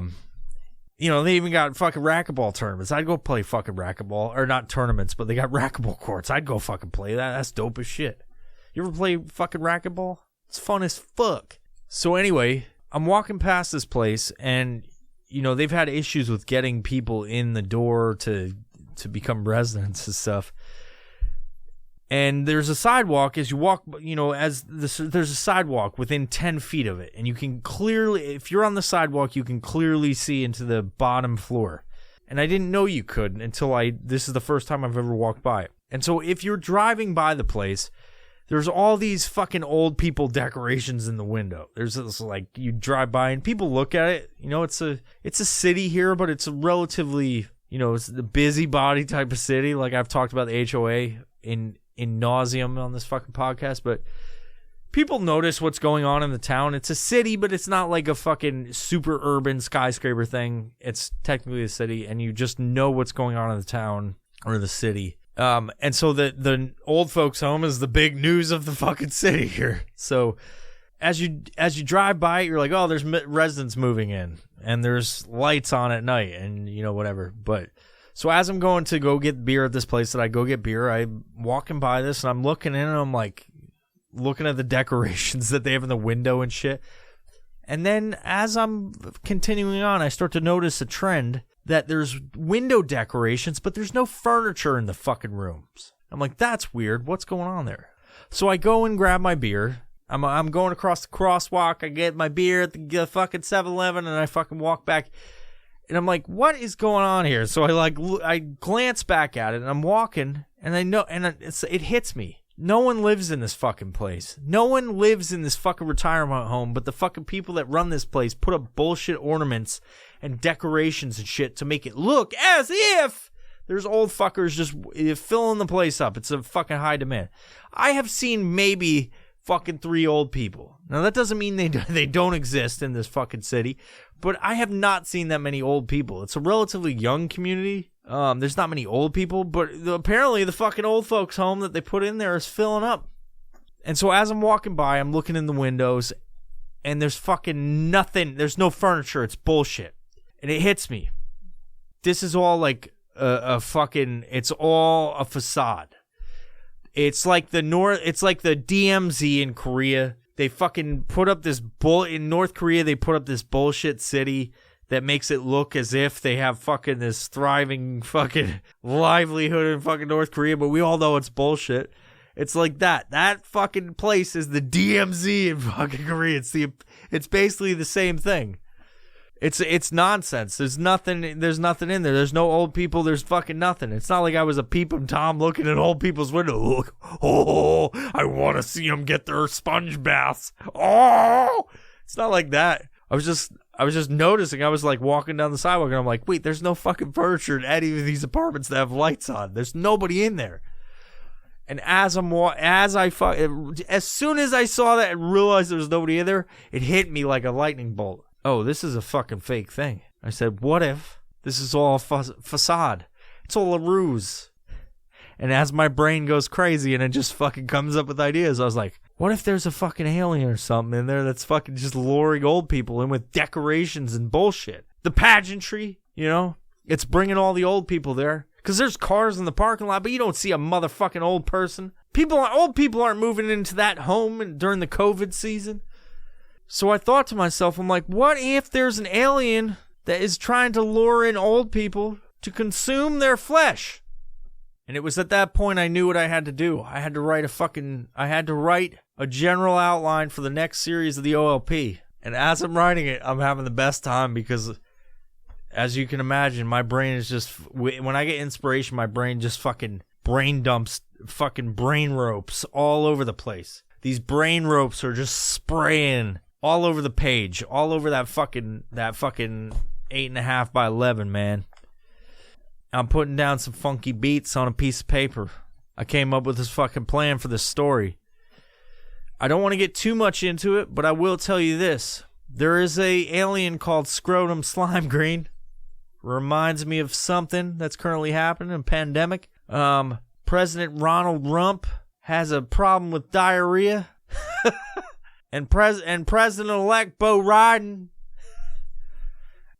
even got fucking racquetball tournaments. I'd go play fucking racquetball, or not tournaments, but they got racquetball courts. I'd go fucking play that. That's dope as shit. You ever play fucking racquetball? It's fun as fuck. So anyway, I'm walking past this place, and they've had issues with getting people in the door to become residents and stuff. And there's a sidewalk as you walk, there's a sidewalk within 10 feet of it. And you can clearly, if you're on the sidewalk, you can clearly see into the bottom floor. And I didn't know you could until this is the first time I've ever walked by it. And so if you're driving by the place, there's all these fucking old people decorations in the window. There's this, like, you drive by and people look at it. It's a city here, but it's a relatively, it's the busybody type of city. Like I've talked about the HOA in nauseum on this fucking podcast, but people notice what's going on in the town. It's a city, but it's not like a fucking super urban skyscraper thing. It's technically a city, and you just know what's going on in the town or the city. And so the old folks home is the big news of the fucking city here. So as you drive by it, you're like, oh, there's residents moving in, and there's lights on at night, and whatever. But so as I'm going to go get beer at this place that I go get beer, I'm walking by this, and I'm looking in, and I'm like looking at the decorations that they have in the window and shit. And then as I'm continuing on, I start to notice a trend that there's window decorations, but there's no furniture in the fucking rooms. I'm like, that's weird. What's going on there? So I go and grab my beer. I'm going across the crosswalk. I get my beer at the fucking 7-Eleven, and I fucking walk back. And I'm like, what is going on here? So I glance back at it, and I'm walking, and I know, and it hits me. No one lives in this fucking place. No one lives in this fucking retirement home, but the fucking people that run this place put up bullshit ornaments and decorations and shit to make it look as if there's old fuckers just filling the place up. It's a fucking high demand. I have seen maybe fucking 3 old people. Now, that doesn't mean they don't exist in this fucking city, but I have not seen that many old people. It's a relatively young community. There's not many old people, but apparently the fucking old folks home that they put in there is filling up. And so as I'm walking by, I'm looking in the windows, and there's fucking nothing. There's no furniture. It's bullshit. And it hits me. This is all like it's all a facade. It's like the DMZ in Korea. They fucking put up this in North Korea, they put up this bullshit city that makes it look as if they have fucking this thriving fucking livelihood in fucking North Korea, but we all know it's bullshit. It's like that. That fucking place is the DMZ in fucking Korea. It's basically the same thing. It's nonsense. There's nothing in there. There's no old people. There's fucking nothing. It's not like I was a peepum Tom looking at old people's window. Look, oh, I want to see them get their sponge baths. Oh, it's not like that. I was just noticing. I was like walking down the sidewalk, and I'm like, wait, there's no fucking furniture in any of these apartments that have lights on. There's nobody in there. And as soon as I saw that and realized there was nobody in there, it hit me like a lightning bolt. Oh, this is a fucking fake thing. I said, what if this is all a facade? It's all a ruse. And as my brain goes crazy and it just fucking comes up with ideas, I was like, what if there's a fucking alien or something in there that's fucking just luring old people in with decorations and bullshit? The pageantry, it's bringing all the old people there. Because there's cars in the parking lot, but you don't see a motherfucking old person. Old people aren't moving into that home during the COVID season. So I thought to myself, I'm like, what if there's an alien that is trying to lure in old people to consume their flesh? And it was at that point I knew what I had to do. I had to write a general outline for the next series of the OLP. And as I'm writing it, I'm having the best time because, as you can imagine, my brain is just, when I get inspiration, my brain just fucking brain dumps fucking brain ropes all over the place. These brain ropes are just spraying all over the page, all over that fucking 8.5 by 11, man. I'm putting down some funky beats on a piece of paper. I came up with this fucking plan for this story. I don't want to get too much into it, but I will tell you this. There is a alien called Scrotum Slime Green. Reminds me of something that's currently happening, a pandemic. President Ronald Rump has a problem with diarrhea. And President-elect Bo Biden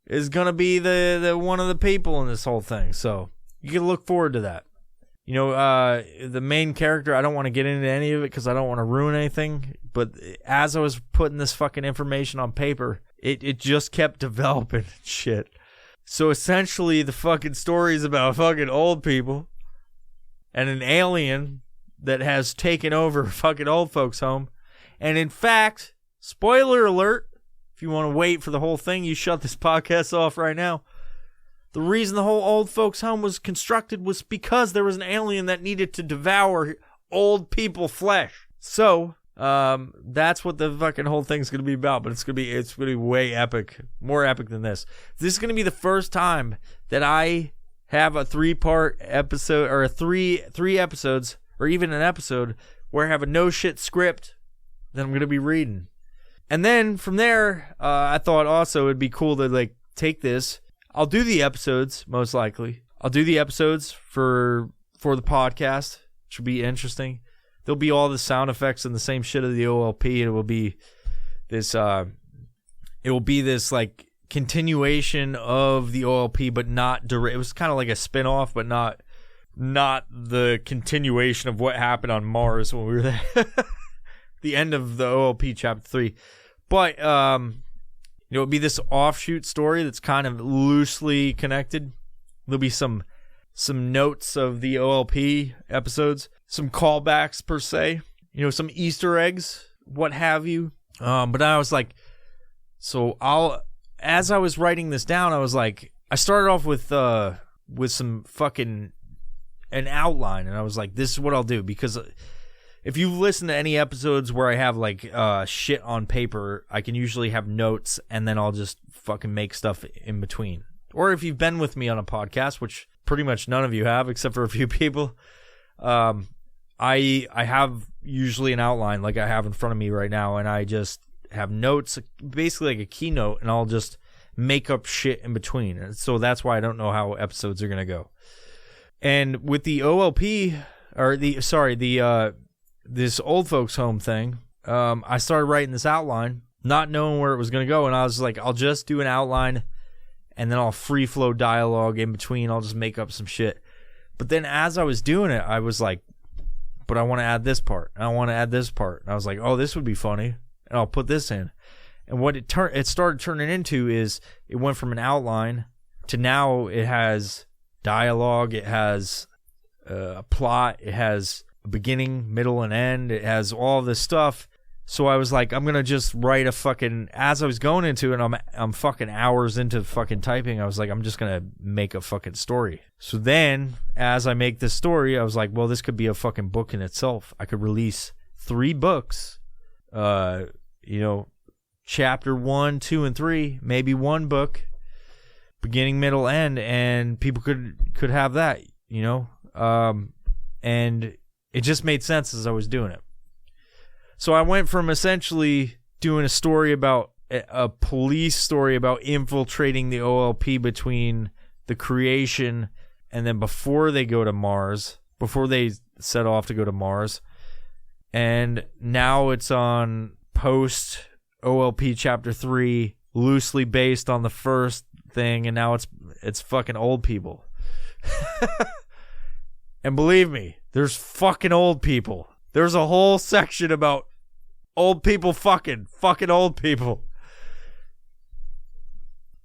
is going to be the one of the people in this whole thing. So you can look forward to that. The main character, I don't want to get into any of it because I don't want to ruin anything. But as I was putting this fucking information on paper, it just kept developing shit. So essentially the fucking story is about fucking old people and an alien that has taken over a fucking old folks home. And in fact, spoiler alert, if you want to wait for the whole thing, you shut this podcast off right now. The reason the whole old folks home was constructed was because there was an alien that needed to devour old people flesh. So, that's what the fucking whole thing's going to be about, but it's going to be way epic, more epic than this. This is going to be the first time that I have a 3-part episode, or three episodes, or even an episode where I have a no shit script that I'm going to be reading. And then from there, I thought also it'd be cool to take this. I'll do the episodes, most likely. I'll do the episodes for for the podcast. Should be interesting. There'll be all the sound effects and the same shit of the OLP. It will be this. It will be this like continuation of the OLP, but not direct. It was kind of like a spin-off, but not the continuation of what happened on Mars when we were there. The end of the OLP chapter 3. But it'll be this offshoot story that's kind of loosely connected. There'll be some notes of the OLP episodes, some callbacks per se, some Easter eggs, what have you. But I was like, as I was writing this down, I was like, I started off with some fucking an outline, and I was like, this is what I'll do, because if you listen to any episodes where I have like shit on paper, I can usually have notes, and then I'll just fucking make stuff in between. Or if you've been with me on a podcast, which pretty much none of you have, except for a few people, I have usually an outline like I have in front of me right now, and I just have notes, basically like a keynote, and I'll just make up shit in between. And so that's why I don't know how episodes are gonna go. And with the OLP, or this old folks home thing, I started writing this outline, not knowing where it was going to go, and I was like, I'll just do an outline, and then I'll free flow dialogue in between. I'll just make up some shit. But then as I was doing it, I was like, but I want to add this part, and I want to add this part. And I was like, oh, this would be funny, and I'll put this in. And what it started turning into is it went from an outline to now it has dialogue, it has a plot, it has a beginning, middle, and end, it has all this stuff. So I was like, I'm gonna just write a fucking, as I was going into it, I'm fucking hours into fucking typing, I was like, I'm just gonna make a fucking story. So then as I make this story, I was like, well, this could be a fucking book in itself. I could release 3 books, chapter 1, 2, and 3, maybe 1 book, beginning, middle, end, and people could have that, and it just made sense as I was doing it. So I went from essentially doing a story about a police story about infiltrating the OLP between the creation and then before they go to Mars, before they set off to go to Mars, and now it's on post OLP chapter 3, loosely based on the first thing, and now it's fucking old people. And believe me, there's fucking old people. There's a whole section about old people fucking old people.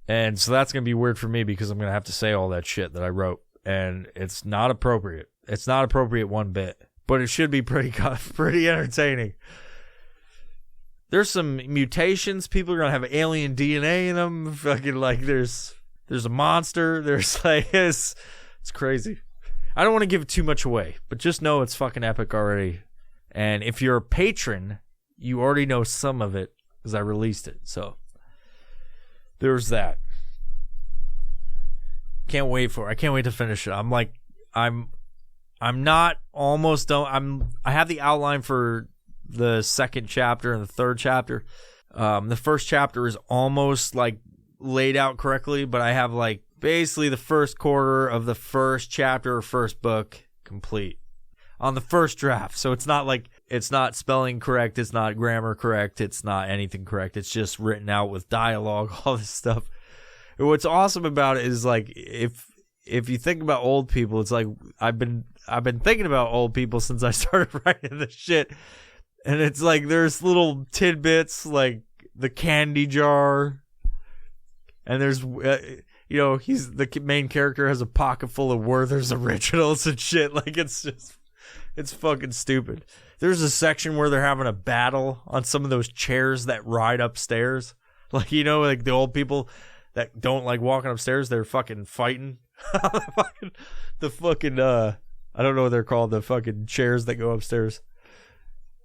And so that's going to be weird for me because I'm going to have to say all that shit that I wrote, and it's not appropriate. It's not appropriate one bit, but it should be pretty entertaining. There's some mutations. People are going to have alien DNA in them. Fucking like there's a monster. There's like it's crazy. I don't want to give too much away, but just know it's fucking epic already. And if you're a patron, you already know some of it because I released it. So there's that. I can't wait to finish it. I'm not almost done. I have the outline for the second chapter and the third chapter. The first chapter is almost like laid out correctly, but I have like basically the first quarter of the first chapter or first book complete on the first draft. So it's not like, it's not spelling correct, it's not grammar correct, it's not anything correct. It's just written out with dialogue, all this stuff. And what's awesome about it is like if you think about old people, it's like I've been thinking about old people since I started writing this shit. And it's like there's little tidbits like the candy jar, and there's he's the main character has a pocket full of Werther's originals and shit. Like it's fucking stupid. There's a section where they're having a battle on some of those chairs that ride upstairs. Like like the old people that don't like walking upstairs, they're fucking fighting. the fucking I don't know what they're called, the fucking chairs that go upstairs.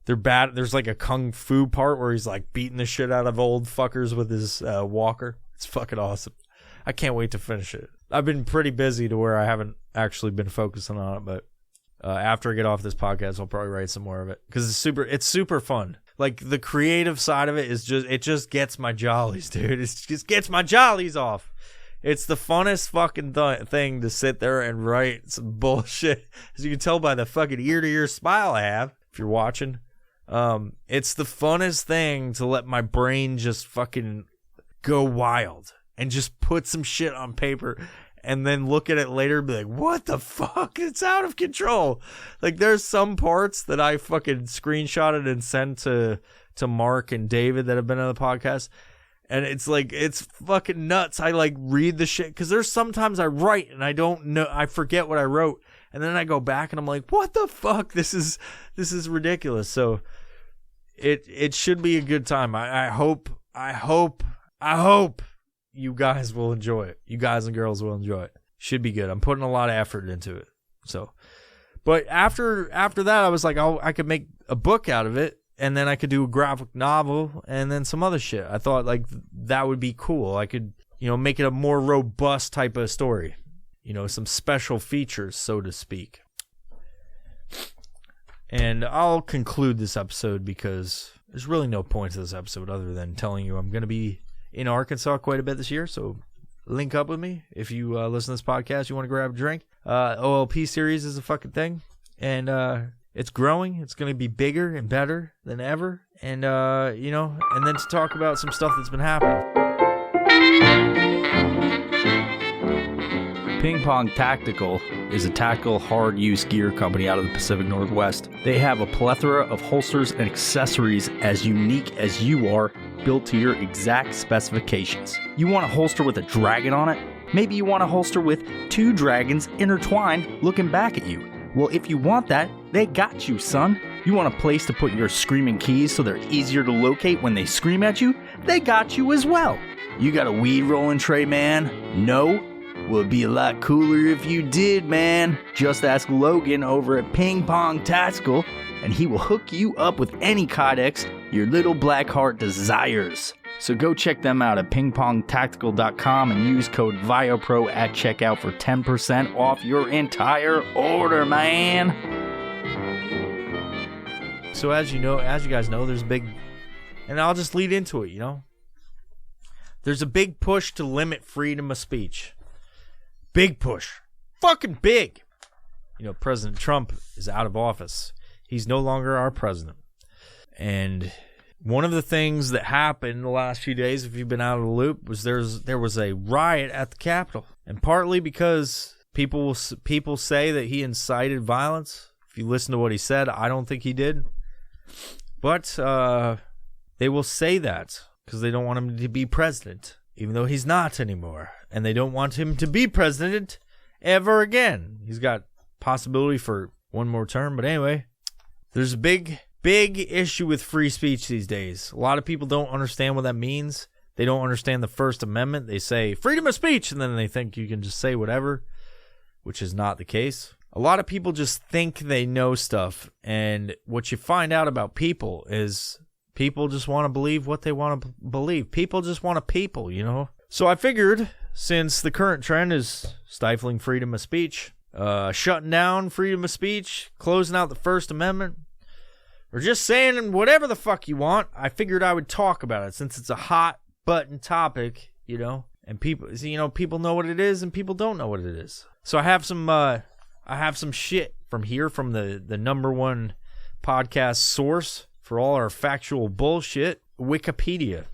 They're bad. There's like a kung fu part where he's like beating the shit out of old fuckers with his walker. It's fucking awesome. I can't wait to finish it. I've been pretty busy to where I haven't actually been focusing on it, but after I get off this podcast, I'll probably write some more of it because it's super fun. Like the creative side of it is just gets my jollies, dude. It just gets my jollies off. It's the funnest fucking thing to sit there and write some bullshit. As you can tell by the fucking ear-to-ear smile I have, if you're watching. It's the funnest thing to let my brain just fucking go wild and just put some shit on paper and then look at it later and be like, what the fuck? It's out of control. Like, there's some parts that I fucking screenshotted and sent to Mark and David that have been on the podcast. And it's like, it's fucking nuts. I like read the shit because there's sometimes I write and I don't know, I forget what I wrote, and then I go back and I'm like, what the fuck? This is ridiculous. So it should be a good time. I hope you guys will enjoy it. You guys and girls will enjoy it. Should be good. I'm putting a lot of effort into it. So, but after that, I was like, I could make a book out of it. And then I could do a graphic novel and then some other shit. I thought like that would be cool. I could, make it a more robust type of story. Some special features, so to speak. And I'll conclude this episode because there's really no point to this episode other than telling you I'm going to be in Arkansas quite a bit this year. So link up with me. If you listen to this podcast, you want to grab a drink. OLP series is a fucking thing. And, it's growing. It's going to be bigger and better than ever. And, and then to talk about some stuff that's been happening. Ping Pong Tactical is a tactical hard-use gear company out of the Pacific Northwest. They have a plethora of holsters and accessories as unique as you are, built to your exact specifications. You want a holster with a dragon on it? Maybe you want a holster with 2 dragons intertwined looking back at you. Well, if you want that, they got you, son. You want a place to put your screaming keys so they're easier to locate when they scream at you? They got you as well. You got a weed rolling tray, man? No? Well, it'd be a lot cooler if you did, man. Just ask Logan over at Ping Pong Tactical, and he will hook you up with any codex your little black heart desires. So go check them out at pingpongtactical.com and use code VIOPRO at checkout for 10% off your entire order, man. So as you guys know, there's a big, and I'll just lead into it, There's a big push to limit freedom of speech. Big push. Fucking big. President Trump is out of office. He's no longer our president. And one of the things that happened the last few days, if you've been out of the loop, was there was a riot at the Capitol. And partly because people say that he incited violence. If you listen to what he said, I don't think he did. But they will say that because they don't want him to be president, even though he's not anymore. And they don't want him to be president ever again. He's got possibility for one more term. But anyway, there's a big issue with free speech these days. A lot of people don't understand what that means. They don't understand the First Amendment. They say freedom of speech, and then they think you can just say whatever, which is not the case. A lot of people just think they know stuff, and what you find out about people is people just want to believe what they want to believe. People just want to people, So I figured, since the current trend is stifling freedom of speech, shutting down freedom of speech, closing out the First Amendment, or just saying whatever the fuck you want, I figured I would talk about it since it's a hot button topic, and people know what it is and people don't know what it is. So I have some shit from the number one podcast source for all our factual bullshit, Wikipedia.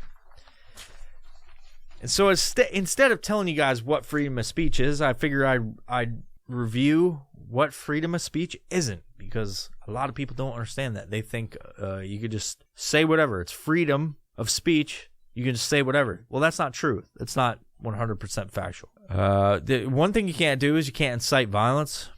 And so instead of telling you guys what freedom of speech is, I figured I'd review what freedom of speech isn't, because a lot of people don't understand that. They think you could just say whatever. It's freedom of speech. You can just say whatever. Well, that's not true. That's not 100% factual. The one thing you can't do is you can't incite violence.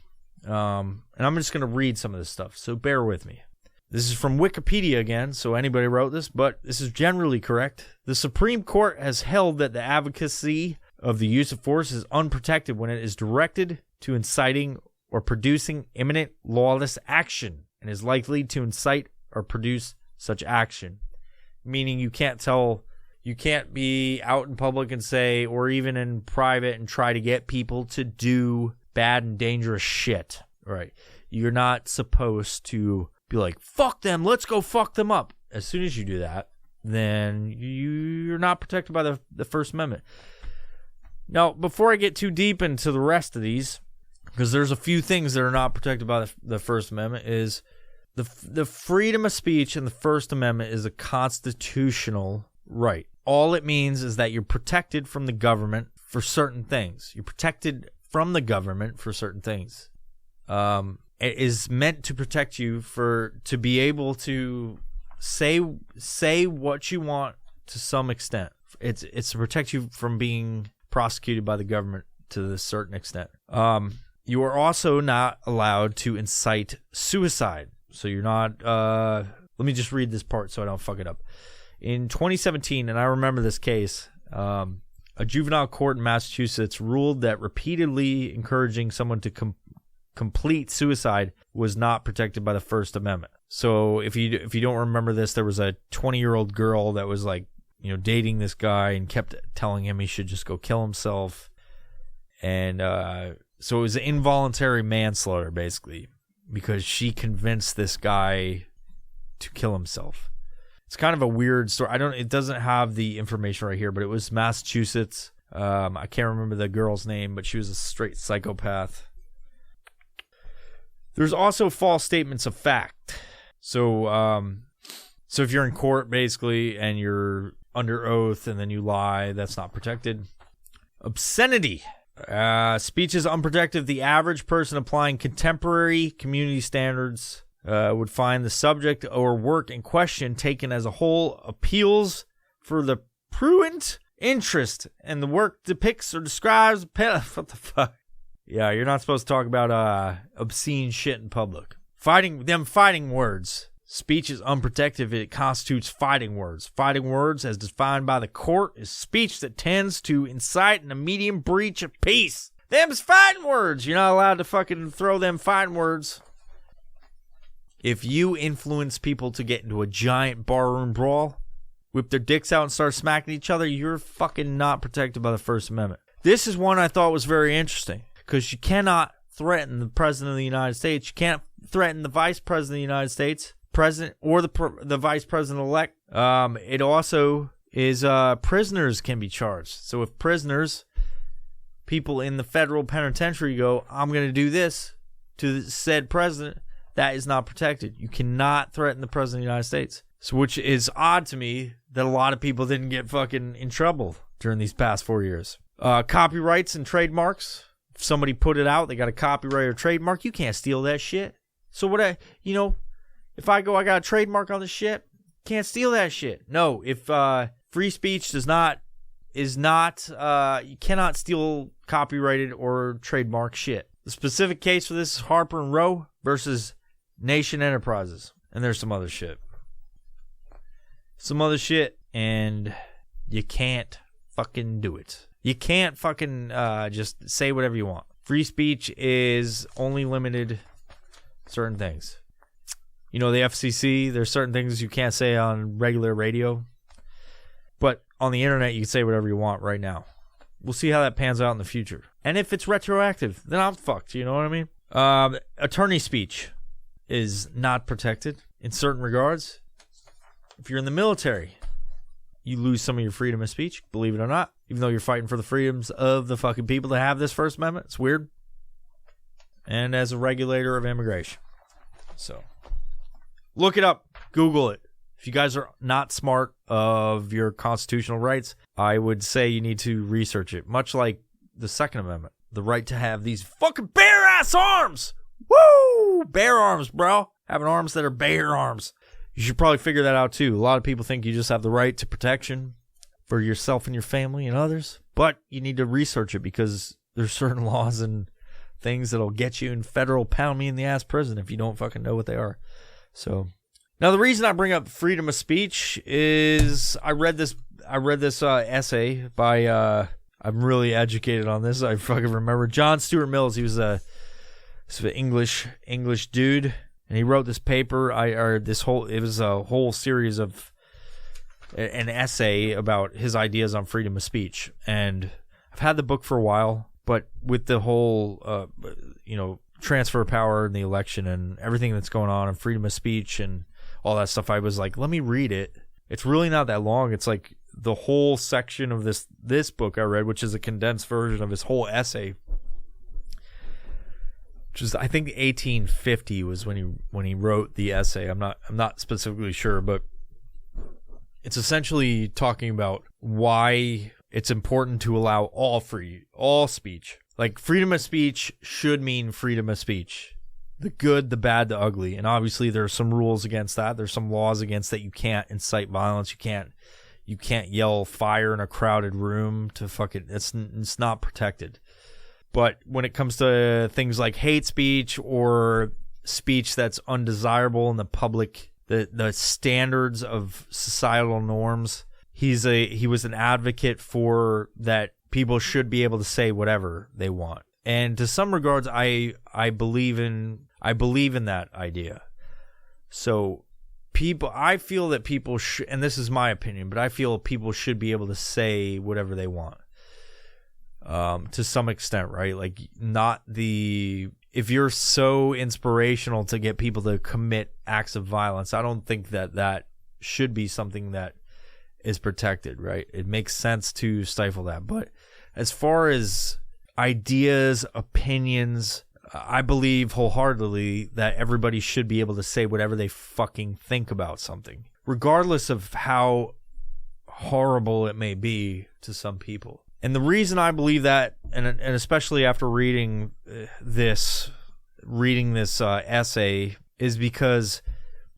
And I'm just going to read some of this stuff, so bear with me. This is from Wikipedia again, so anybody wrote this, but this is generally correct. The Supreme Court has held that the advocacy of the use of force is unprotected when it is directed to inciting or producing imminent lawless action and is likely to incite or produce such action. Meaning you can't be out in public and say, or even in private and try to get people to do bad and dangerous shit. Right? You're not supposed to be like, fuck them, let's go fuck them up. As soon as you do that, then you're not protected by the First Amendment. Now, before I get too deep into the rest of these, because there's a few things that are not protected by the First Amendment, is the freedom of speech in the First Amendment is a constitutional right. All it means is that you're protected from the government for certain things. You're protected from the government for certain things. It is meant to protect you to be able to say what you want to some extent. It's to protect you from being prosecuted by the government to a certain extent. You are also not allowed to incite suicide. So you're not... let me just read this part so I don't fuck it up. In 2017, and I remember this case, a juvenile court in Massachusetts ruled that repeatedly encouraging someone to complete suicide was not protected by the First Amendment. So if you don't remember this, there was a 20-year-old girl that was like, dating this guy and kept telling him he should just go kill himself. And so it was involuntary manslaughter, basically, because she convinced this guy to kill himself. It's kind of a weird story. It doesn't have the information right here, but it was Massachusetts. I can't remember the girl's name, but she was a straight psychopath. There's also false statements of fact. So if you're in court, basically, and you're under oath and then you lie, that's not protected. Obscenity. Speech is unprotected. The average person applying contemporary community standards would find the subject or work in question taken as a whole appeals for the prurient interest, and the work depicts or describes what the fuck? Yeah, you're not supposed to talk about obscene shit in public. Fighting words. Speech is unprotected if it constitutes fighting words. Fighting words, as defined by the court, is speech that tends to incite an immediate breach of peace. Them's fighting words. You're not allowed to fucking throw them fighting words. If you influence people to get into a giant barroom brawl, whip their dicks out and start smacking each other, you're fucking not protected by the First Amendment. This is one I thought was very interesting, because you cannot threaten the President of the United States. You can't threaten the Vice President of the United States, President, or the Vice President-elect. It also is prisoners can be charged. So if prisoners, people in the federal penitentiary go, I'm going to do this to the said president, that is not protected. You cannot threaten the President of the United States. So, which is odd to me that a lot of people didn't get fucking in trouble during these past 4 years. Copyrights and trademarks. If somebody put it out, they got a copyright or trademark, you can't steal that shit. So if I go, I got a trademark on the shit, can't steal that shit. No, if free speech is not, you cannot steal copyrighted or trademark shit. The specific case for this is Harper and Row versus Nation Enterprises. And there's some other shit. And you can't fucking do it. You can't fucking just say whatever you want. Free speech is only limited certain things. The FCC, there's certain things you can't say on regular radio. But on the internet, you can say whatever you want right now. We'll see how that pans out in the future. And if it's retroactive, then I'm fucked. You know what I mean? Attorney speech is not protected in certain regards. If you're in the military, you lose some of your freedom of speech, believe it or not, even though you're fighting for the freedoms of the fucking people that have this First Amendment. It's weird. And as a regulator of immigration. So, look it up. Google it. If you guys are not smart of your constitutional rights, I would say you need to research it. Much like the Second Amendment. The right to have these fucking bare-ass arms. Woo! Bare arms, bro. Having arms that are bare arms. You should probably figure that out, too. A lot of people think you just have the right to protection for yourself and your family and others. But you need to research it because there's certain laws and things that'll get you in federal pound-me-in-the-ass prison if you don't fucking know what they are. So, now the reason I bring up freedom of speech is I read this essay by, I'm really educated on this. I fucking remember John Stuart Mills. He was an English dude. And he wrote this paper, it was a whole series of an essay about his ideas on freedom of speech. And I've had the book for a while, but with the whole, transfer of power in the election and everything that's going on and freedom of speech and all that stuff, I was like, let me read it. It's really not that long. It's like the whole section of this book I read, which is a condensed version of his whole essay, which is, I think 1850 was when he wrote the essay. I'm not specifically sure, but it's essentially talking about why it's important to allow all speech. Like, freedom of speech should mean freedom of speech. The good, the bad, the ugly. And obviously there are some rules against that. There's some laws against that. You can't incite violence. You can't yell fire in a crowded room to it's not protected. But when it comes to things like hate speech or speech that's undesirable in the public, the standards of societal norms, he was an advocate for that. People should be able to say whatever they want. And to some regards, I believe in that idea. So I feel that people should, and this is my opinion, but I feel people should be able to say whatever they want. To some extent, right? Like, if you're so inspirational to get people to commit acts of violence, I don't think that should be something that is protected, right? It makes sense to stifle that. But as far as ideas, opinions, I believe wholeheartedly that everybody should be able to say whatever they fucking think about something, regardless of how horrible it may be to some people. And the reason I believe that, and especially after reading this essay, is because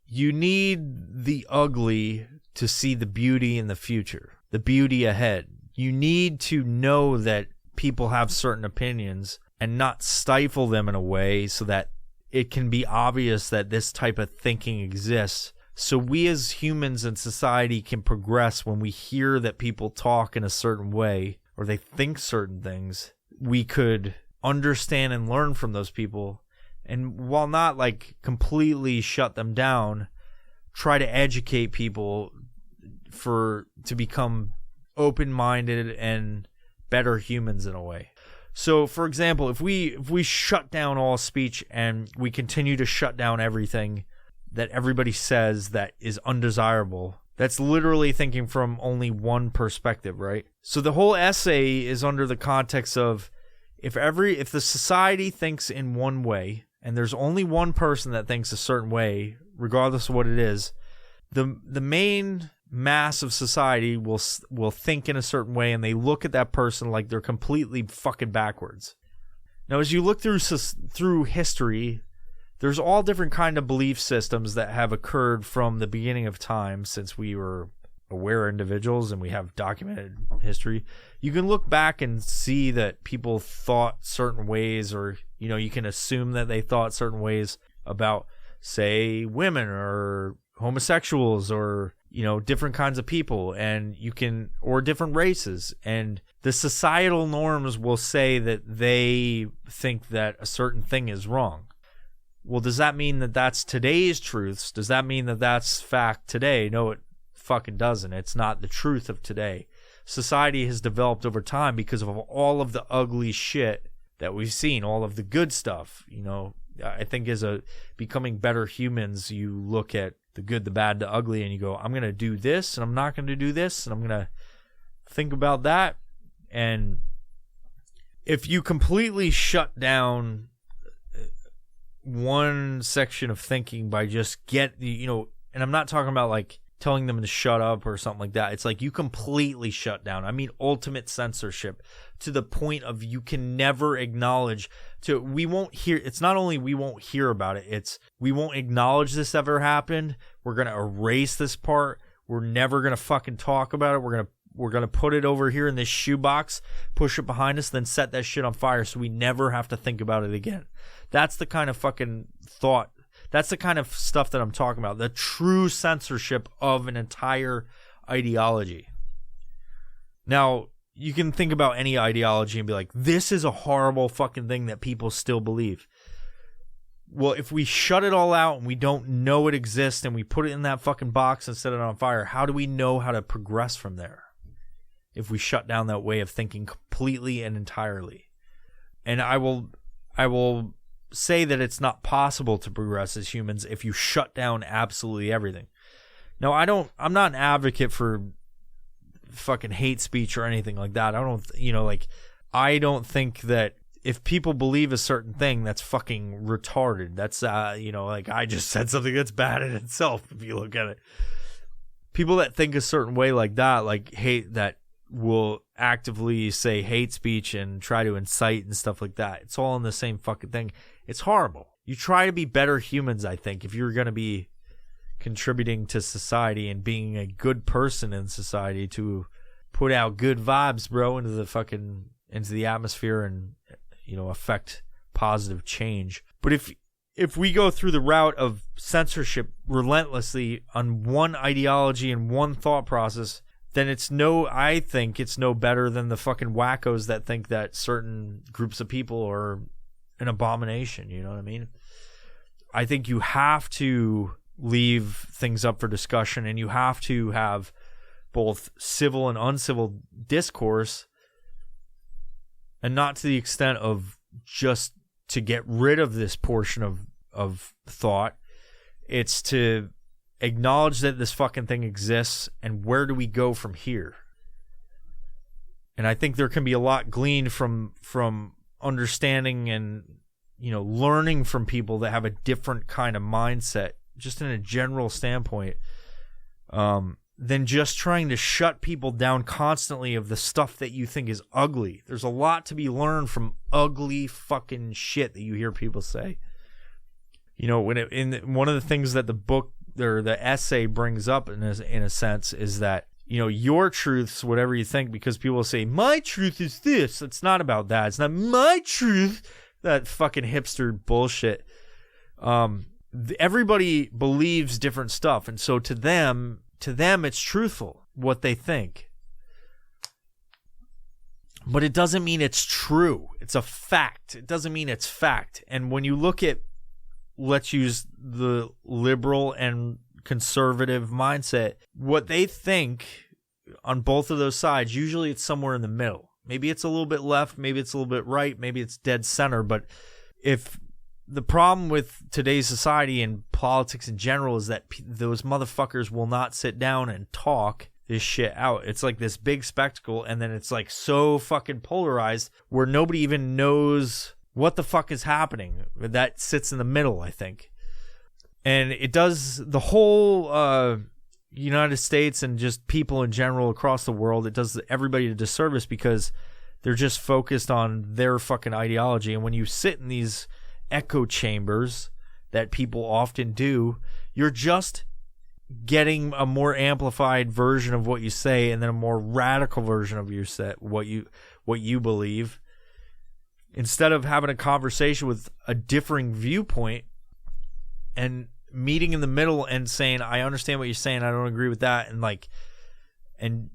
you need the ugly to see the beauty in the future, the beauty ahead. You need to know that people have certain opinions and not stifle them in a way so that it can be obvious that this type of thinking exists. So we as humans in society can progress when we hear that people talk in a certain way or they think certain things. We could understand and learn from those people. And while not like completely shut them down, try to educate people to become open-minded and better humans in a way. So, for example, if we shut down all speech and we continue to shut down everything that everybody says that is undesirable, that's literally thinking from only one perspective, right? So the whole essay is under the context of if the society thinks in one way and there's only one person that thinks a certain way, regardless of what it is, the main mass of society will think in a certain way, and they look at that person like they're completely fucking backwards. Now, as you look through history, there's all different kind of belief systems that have occurred from the beginning of time, since we were aware individuals and we have documented history. You can look back and see that people thought certain ways, or you can assume that they thought certain ways about, say, women or homosexuals or different kinds of people, or different races, and the societal norms will say that they think that a certain thing is wrong. Well, does that mean that that's today's truths? Does that mean that that's fact today? No, it fucking doesn't. It's not the truth of today. Society has developed over time because of all of the ugly shit that we've seen, all of the good stuff. I think as becoming better humans, you look at the good, the bad, the ugly, and you go, I'm going to do this, and I'm not going to do this, and I'm going to think about that. And if you completely shut down one section of thinking by just and I'm not talking about like telling them to shut up or something like that. It's like you completely shut down. I mean, ultimate censorship to the point of you can never acknowledge. We won't hear. It's not only we won't hear about it. It's we won't acknowledge this ever happened. We're gonna erase this part. We're never gonna fucking talk about it. We're gonna put it over here in this shoebox, push it behind us, then set that shit on fire so we never have to think about it again. That's the kind of fucking thought. That's the kind of stuff that I'm talking about. The true censorship of an entire ideology. Now, you can think about any ideology and be like, this is a horrible fucking thing that people still believe. Well, if we shut it all out and we don't know it exists and we put it in that fucking box and set it on fire, how do we know how to progress from there? If we shut down that way of thinking completely and entirely. And I will say that it's not possible to progress as humans if you shut down absolutely everything. Now, I'm not an advocate for fucking hate speech or anything like that. I don't think that if people believe a certain thing, that's fucking retarded. That's, I just said something that's bad in itself, if you look at it. People that think a certain way like that, like hate, that will actively say hate speech and try to incite and stuff like that. It's all in the same fucking thing. It's horrible. You try to be better humans, I think, if you're going to be contributing to society and being a good person in society, to put out good vibes, bro, into the atmosphere and, affect positive change. But if we go through the route of censorship relentlessly on one ideology and one thought process, then I think it's no better than the fucking wackos that think that certain groups of people are an abomination. You know what I mean? I think you have to leave things up for discussion, and you have to have both civil and uncivil discourse, and not to the extent of just to get rid of this portion of thought. It's to acknowledge that this fucking thing exists, and where do we go from here? And I think there can be a lot gleaned from understanding and, learning from people that have a different kind of mindset, just in a general standpoint, than just trying to shut people down constantly of the stuff that you think is ugly. There's a lot to be learned from ugly fucking shit that you hear people say. One of the things that the book or the essay brings up in a sense is that, your truth's whatever you think, because people will say, my truth is this. It's not about that. It's not my truth. That fucking hipster bullshit. Everybody believes different stuff, and so to them it's truthful what they think. But it doesn't mean it's true. It's a fact. It doesn't mean it's fact. And when you look at, let's use the liberal and conservative mindset, what they think on both of those sides, usually it's somewhere in the middle. Maybe it's a little bit left, maybe it's a little bit right, maybe it's dead center. But if the problem with today's society and politics in general is that those motherfuckers will not sit down and talk this shit out. It's like this big spectacle, and then it's like so fucking polarized where nobody even knows what the fuck is happening. That sits in the middle, I think. And it does the whole United States and just people in general across the world, it does everybody a disservice because they're just focused on their fucking ideology. And when you sit in these echo chambers that people often do, you're just getting a more amplified version of what you say, and then a more radical version of your set, what you believe, instead of having a conversation with a differing viewpoint and meeting in the middle and saying, I understand what you're saying, I don't agree with that, and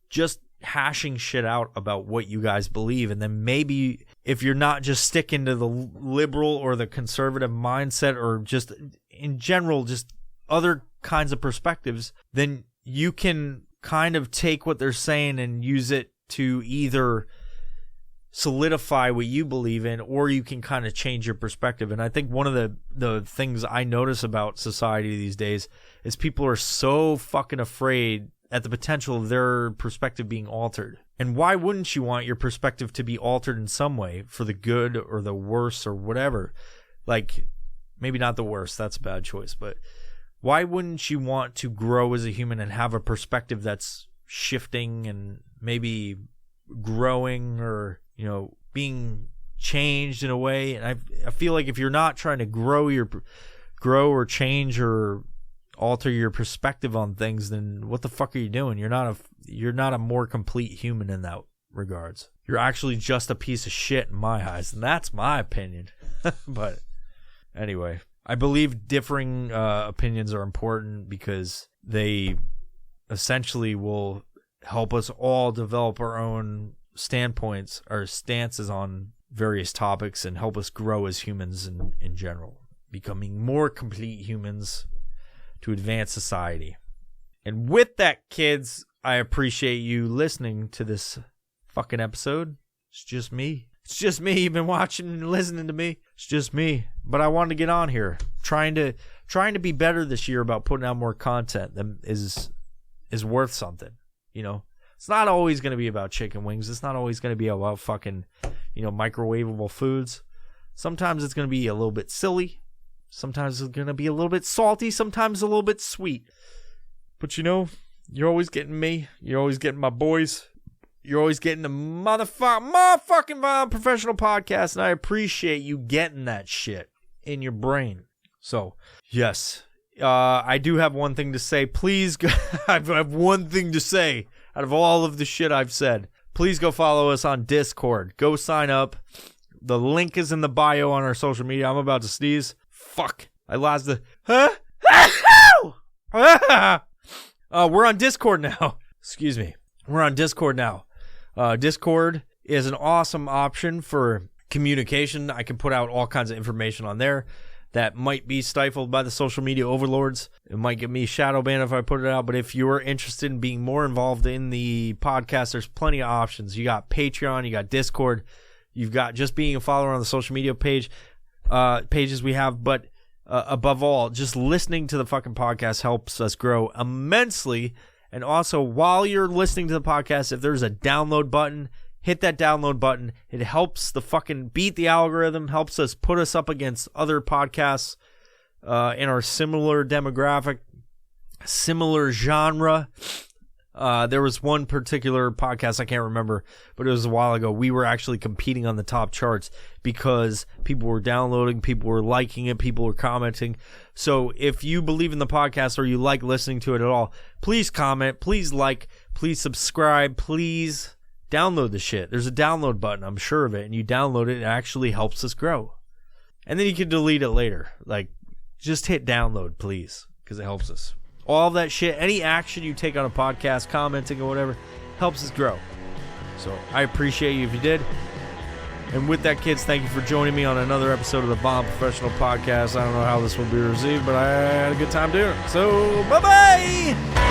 just hashing shit out about what you guys believe. And then maybe if you're not just sticking to the liberal or the conservative mindset, or just in general just other kinds of perspectives, then you can kind of take what they're saying and use it to either solidify what you believe in, or you can kind of change your perspective. And I think one of the things I notice about society these days is people are so fucking afraid at the potential of their perspective being altered. And why wouldn't you want your perspective to be altered in some way, for the good or the worse or whatever? Like, maybe not the worst, that's a bad choice, but why wouldn't you want to grow as a human and have a perspective that's shifting and maybe growing, or, being changed in a way? And I feel like if you're not trying to grow or change or alter your perspective on things, then what the fuck are you doing? You're not a more complete human in that regards. You're actually just a piece of shit in my eyes, and that's my opinion. But anyway, I believe differing opinions are important because they essentially will help us all develop our own standpoints or stances on various topics, and help us grow as humans in general, becoming more complete humans to advance society. And with that, kids, I appreciate you listening to this fucking episode. It's just me. You've been watching and listening to me. It's just me. But I wanted to get on here, trying to be better this year about putting out more content that is worth something. It's not always going to be about chicken wings. It's not always going to be about fucking, microwavable foods. Sometimes it's going to be a little bit silly. Sometimes it's going to be a little bit salty. Sometimes a little bit sweet. But you're always getting me. You're always getting my boys. You're always getting the motherfucking Violent Professional Podcast, and I appreciate you getting that shit in your brain. So, yes, I do have one thing to say. Please, I have one thing to say out of all of the shit I've said. Please go follow us on Discord. Go sign up. The link is in the bio on our social media. I'm about to sneeze. Fuck. I lost the... Huh? We're on Discord now. Excuse me. We're on Discord now. Discord is an awesome option for communication. I can put out all kinds of information on there that might be stifled by the social media overlords. It might get me shadow banned if I put it out, but if you're interested in being more involved in the podcast, there's plenty of options. You got Patreon, you got Discord, you've got just being a follower on the social media pages we have, but above all, just listening to the fucking podcast helps us grow immensely. And also, while you're listening to the podcast, if there's a download button, hit that download button. It helps the fucking beat the algorithm, helps us put us up against other podcasts in our similar demographic, similar genre. There was one particular podcast, I can't remember, but it was a while ago. We were actually competing on the top charts because people were downloading, people were liking it, people were commenting. So if you believe in the podcast or you like listening to it at all, please comment, please like, please subscribe, please download the shit. There's a download button, I'm sure of it, and you download it, it actually helps us grow. And then you can delete it later. Like, just hit download, please, because it helps us. All that shit, any action you take on a podcast, commenting or whatever, helps us grow. So I appreciate you if you did. And with that, kids, thank you for joining me on another episode of the Violent Professional Podcast. I don't know how this will be received, but I had a good time doing it. So, bye-bye!